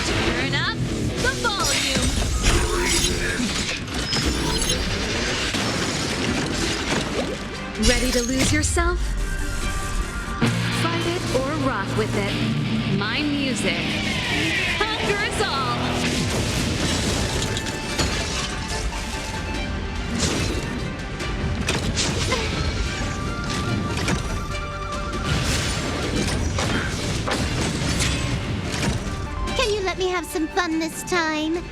Turn up the volume. Ready to lose yourself? Fight it or rock with it. My music. Conquer us all. Can you let me have some fun this time?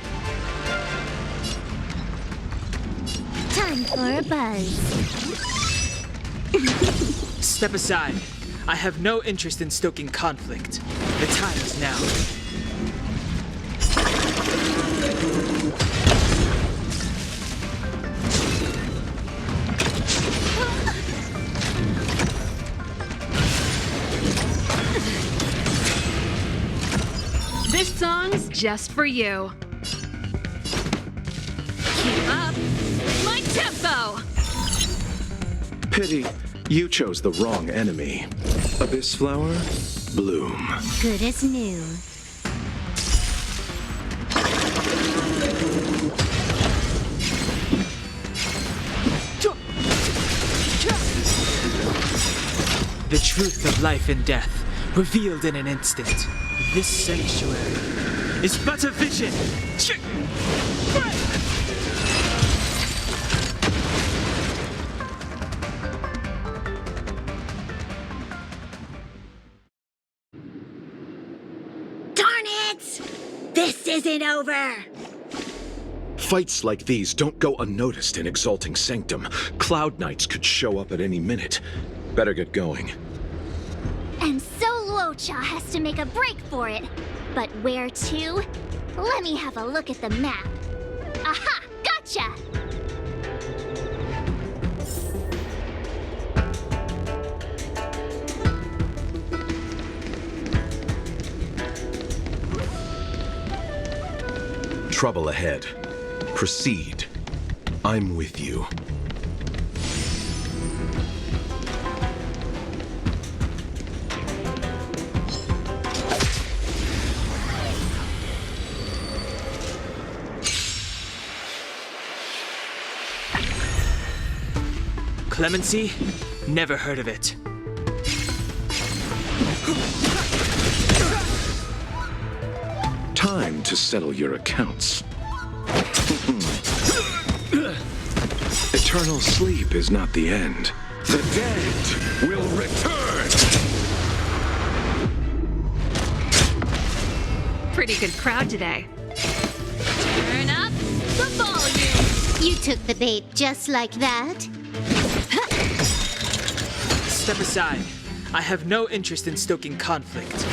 Time for a buzz. Step aside. I have no interest in stoking conflict. The time is now. This song's just for you. Keep up my tempo. Pity, you chose the wrong enemy. Abyss flower, bloom. Good as new. The truth of life and death, revealed in an instant. This sanctuary is but a vision. Darn it! This isn't over! Fights like these don't go unnoticed in Exalting Sanctum. Cloud Knights could show up at any minute. Better get going. And so Luocha has to make a break for it. But where to? Let me have a look at the map. Aha! Gotcha! trouble ahead. Proceed. I'm with you. Clemency? Never heard of it. Time to settle your accounts. Eternal sleep is not the end. The dead will return! Pretty good crowd today. Turn up the volume. You took the bait just like that? Step aside. I have no interest in stoking conflict.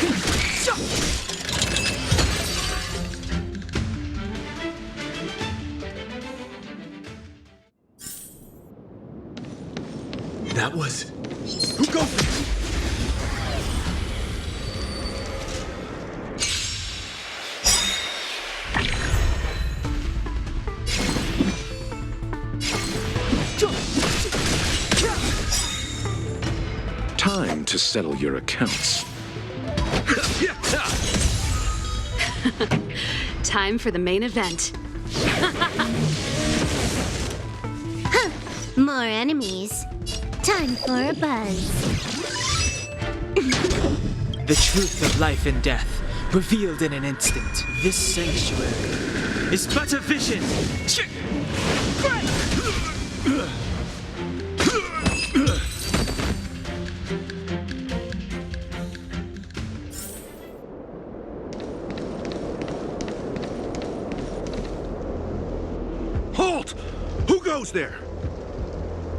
That was... Who goes for it? Time to settle your accounts. Time for the main event. More enemies. Time for a buzz. The truth of life and death, revealed in an instant. This sanctuary is but a vision. Halt! Who goes there?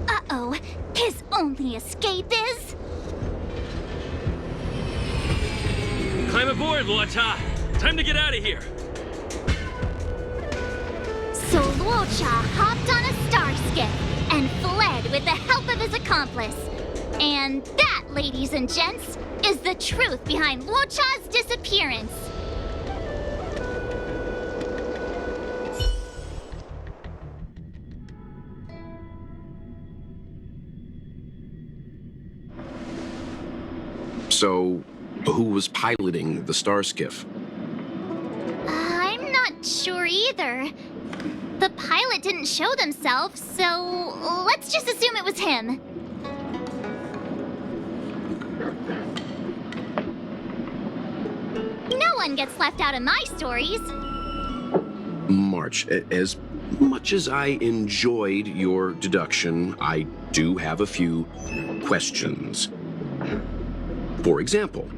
Uh-oh. His only escape is... Climb aboard, luocha. Time to get out of here. So Luocha hopped on a star skiff and fled with the help of his accomplice. And that, ladies and gents, is the truth behind Luocha's disappearance. So, who was piloting the star skiff? I'm not sure either. The pilot didn't show themselves, so let's just assume it was him. No one gets left out of my stories. March, as much as I enjoyed your deduction, I do have a few questions. For example,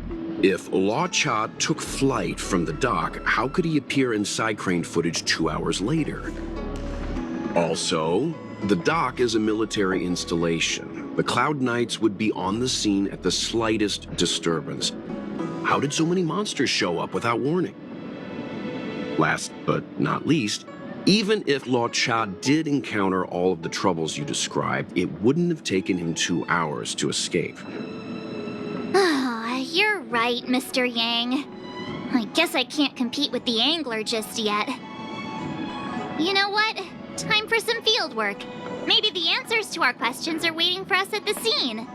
if Luocha took flight from the dock, how could he appear in side crane footage 2 hours later? Also, the dock is a military installation. The Cloud Knights would be on the scene at the slightest disturbance. How did so many monsters show up without warning? Last but not least, even if Luocha did encounter all of the troubles you described, it wouldn't have taken him 2 hours to escape. You're right, Mr. Yang. I guess I can't compete with the angler just yet. You know what? Time for some field work. Maybe the answers to our questions are waiting for us at the scene.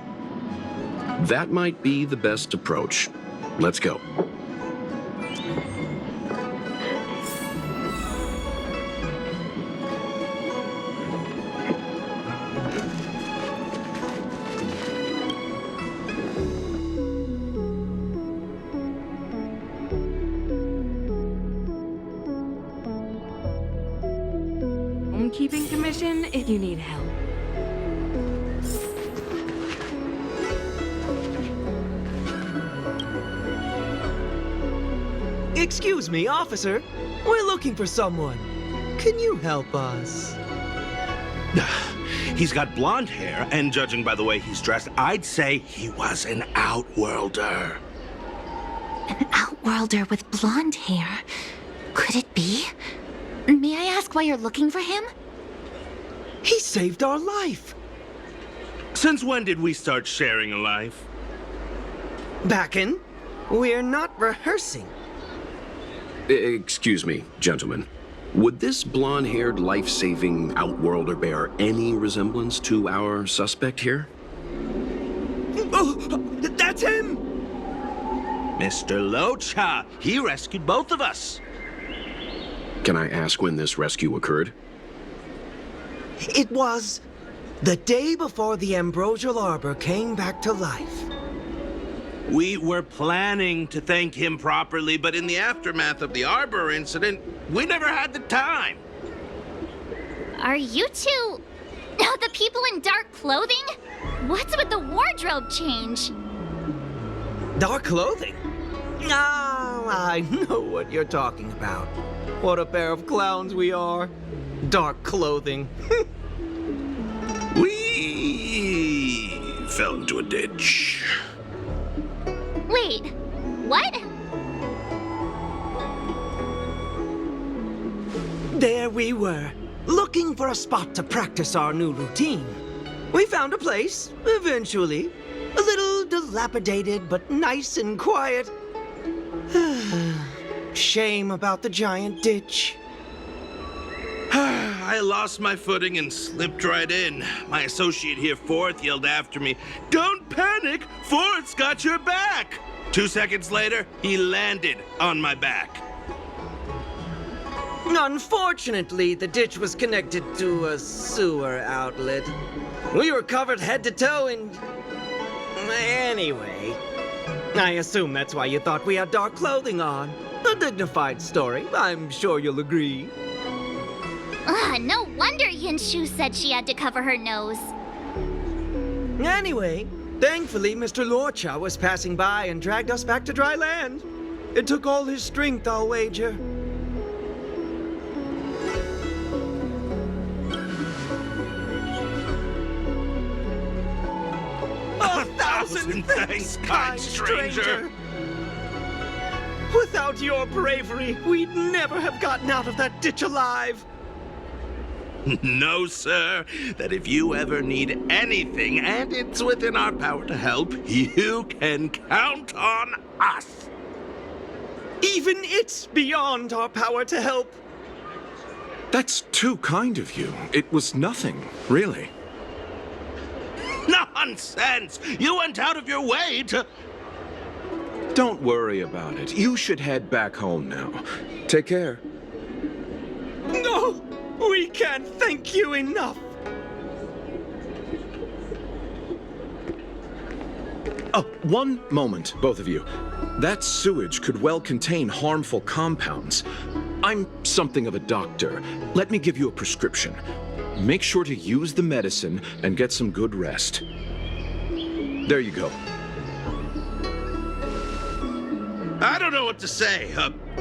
That might be the best approach. Let's go. Homekeeping commission if you need help. Excuse me, officer. We're looking for someone. Can you help us? He's got blonde hair, and judging by the way he's dressed, I'd say he was an outworlder. An outworlder with blonde hair? Could it be? May I ask why you're looking for him? He saved our life. Since when did we start sharing a life? Backen, we're not rehearsing. Excuse me, gentlemen. Would this blonde-haired, life-saving outworlder bear any resemblance to our suspect here? Oh, that's him! Mr. Luocha, he rescued both of us. Can I ask when this rescue occurred? It was the day before the Ambrosial Arbor came back to life. We were planning to thank him properly, but in the aftermath of the Arbor incident, we never had the time. Are you two the people in dark clothing? What's with the wardrobe change? Dark clothing? Ah, I know what you're talking about. What a pair of clowns we are. Dark clothing. We fell into a ditch. Wait, what? There we were, looking for a spot to practice our new routine. We found a place, eventually. A little dilapidated, but nice and quiet. Shame about the giant ditch. I lost my footing and slipped right in. My associate here, Fourth, yelled after me, "Don't panic! Fourth's got your back!" 2 seconds later, he landed on my back. Unfortunately, the ditch was connected to a sewer outlet. We were covered head to toe in... Anyway, I assume that's why you thought we had dark clothing on. A dignified story, I'm sure you'll agree. No wonder Yinshu said she had to cover her nose. Anyway, thankfully Mr. Luocha was passing by and dragged us back to dry land. It took all his strength, I'll wager. A thousand thanks, kind stranger! Without your bravery, we'd never have gotten out of that ditch alive. No, sir. That if you ever need anything, and it's within our power to help, you can count on us. Even it's beyond our power to help. That's too kind of you. It was nothing, really. Nonsense! You went out of your way to... Don't worry about it. You should head back home now. Take care. No! We can't thank you enough! Oh, one moment, both of you. That sewage could well contain harmful compounds. I'm something of a doctor. Let me give you a prescription. Make sure to use the medicine and get some good rest. There you go. I don't know what to say.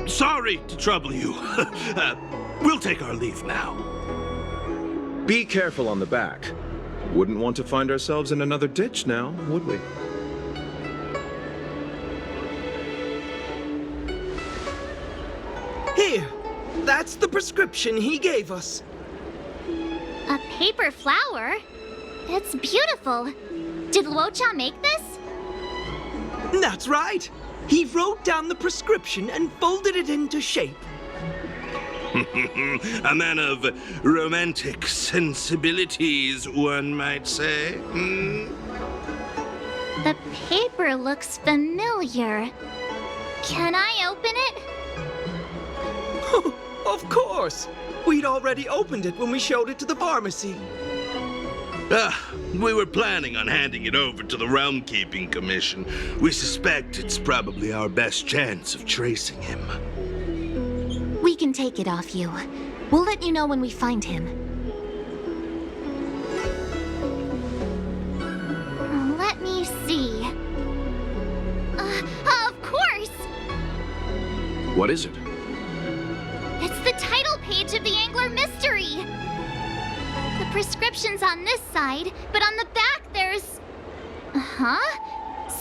Sorry to trouble you. We'll take our leave now. Be careful on the back. Wouldn't want to find ourselves in another ditch now, would we? Here, that's the prescription he gave us. A paper flower? It's beautiful. Did Luocha make this? That's right. He wrote down the prescription and folded it into shape. A man of romantic sensibilities, one might say. The paper looks familiar. Can I open it? Of course! We'd already opened it when we showed it to the pharmacy. We were planning on handing it over to the Realm Keeping Commission. We suspect it's probably our best chance of tracing him. We can take it off you. We'll let you know when we find him. Let me see. Of course! What is it? It's the title page of the Angler Mystery! The prescription's on this side, but on the back there's... Huh?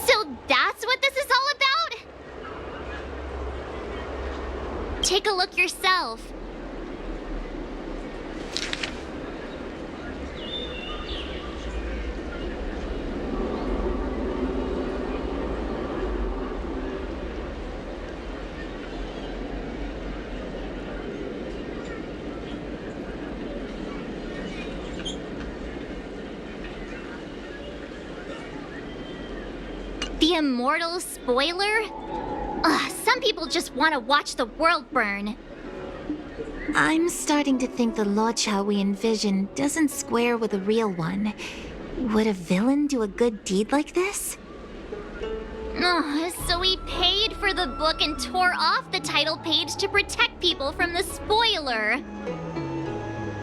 So that's what this is all about? Take a look yourself. The immortal spoiler? Ugh, some people just want to watch the world burn. I'm starting to think the luocha we envision doesn't square with a real one. Would a villain do a good deed like this? Ugh, so he paid for the book and tore off the title page to protect people from the spoiler.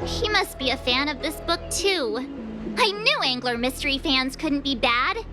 He must be a fan of this book too. I knew Angler Mystery fans couldn't be bad.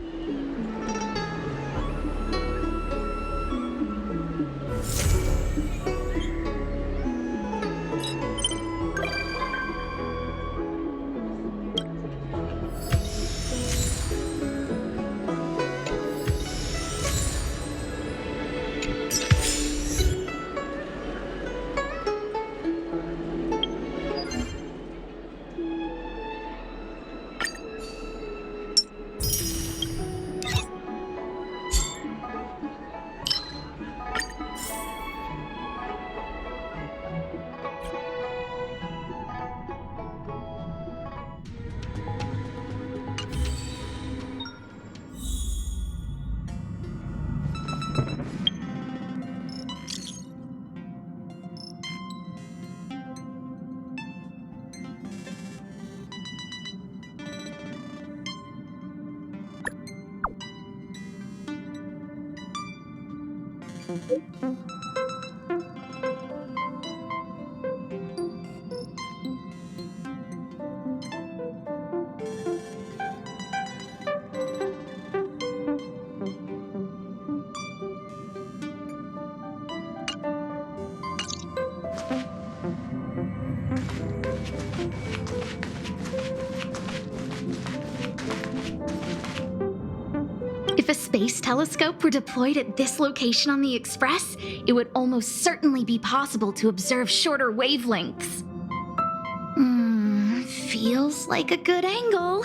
If a space telescope were deployed at this location on the Express, it would almost certainly be possible to observe shorter wavelengths. Feels like a good angle.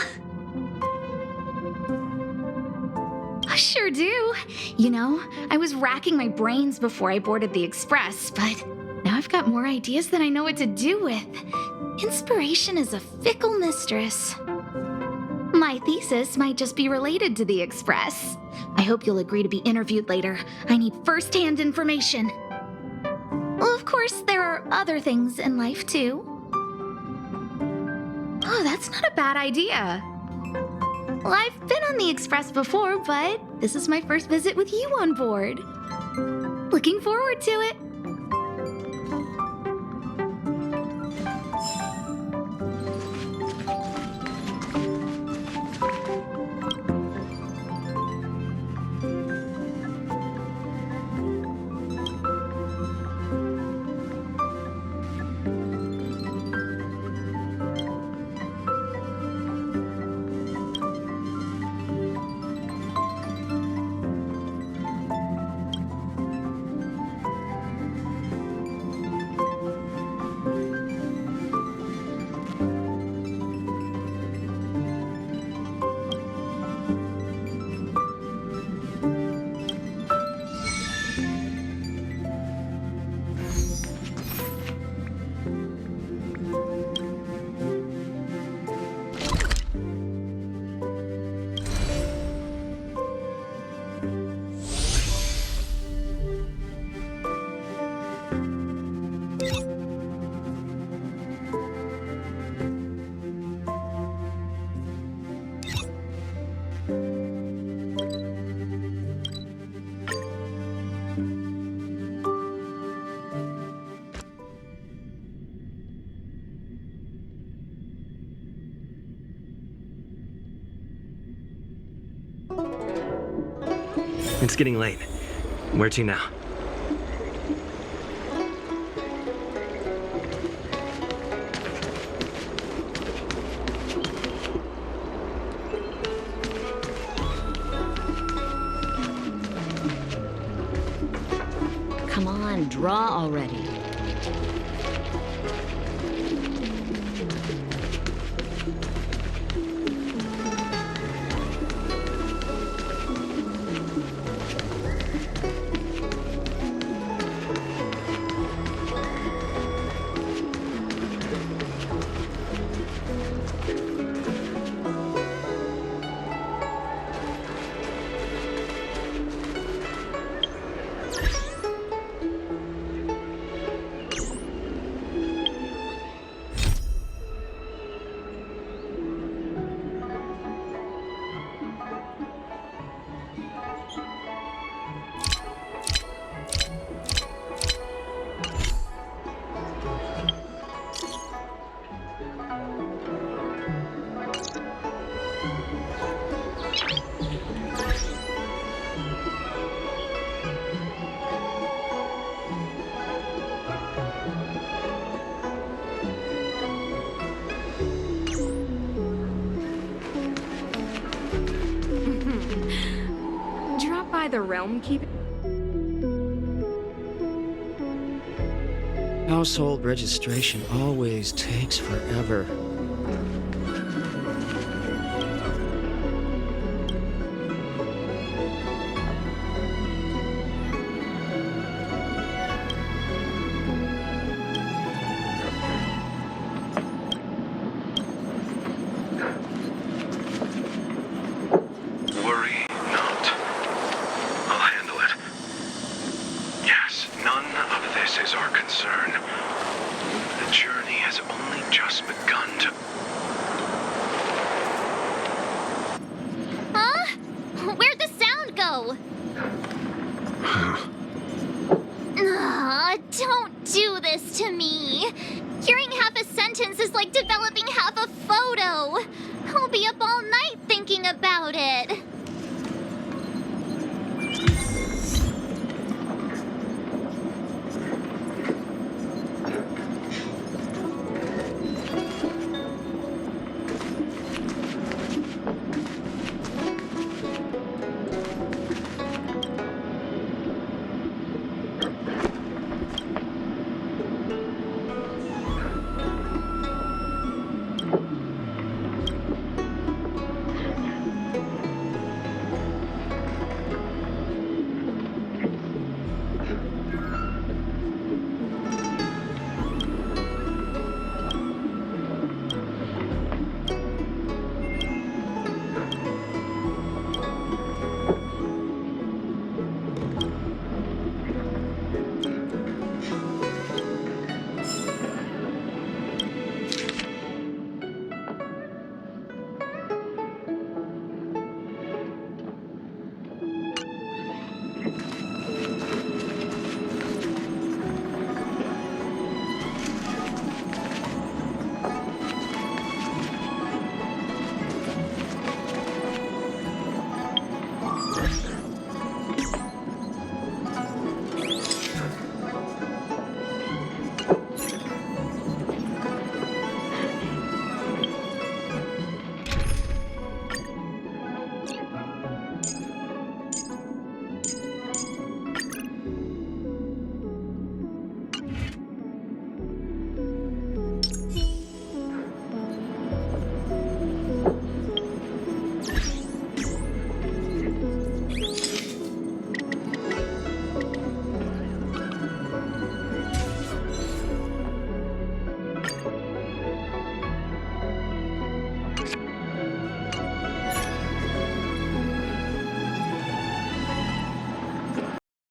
I sure do. You know, I was racking my brains before I boarded the Express, but now I've got more ideas than I know what to do with. Inspiration is a fickle mistress. My thesis might just be related to the Express. I hope you'll agree to be interviewed later. I need first-hand information. Well, of course, there are other things in life, too. Oh, that's not a bad idea. Well, I've been on the Express before, but this is my first visit with you on board. Looking forward to it. It's getting late. Where to now? Come on, draw already. drop by the Realm Keeper? Household registration always takes forever. Worry not. I'll handle it. Yes, none of this is our concern. The journey has only just begun to... Huh? Where'd the sound go? Don't do this to me. Hearing half a sentence is like developing half a photo. I'll be up all night thinking about it.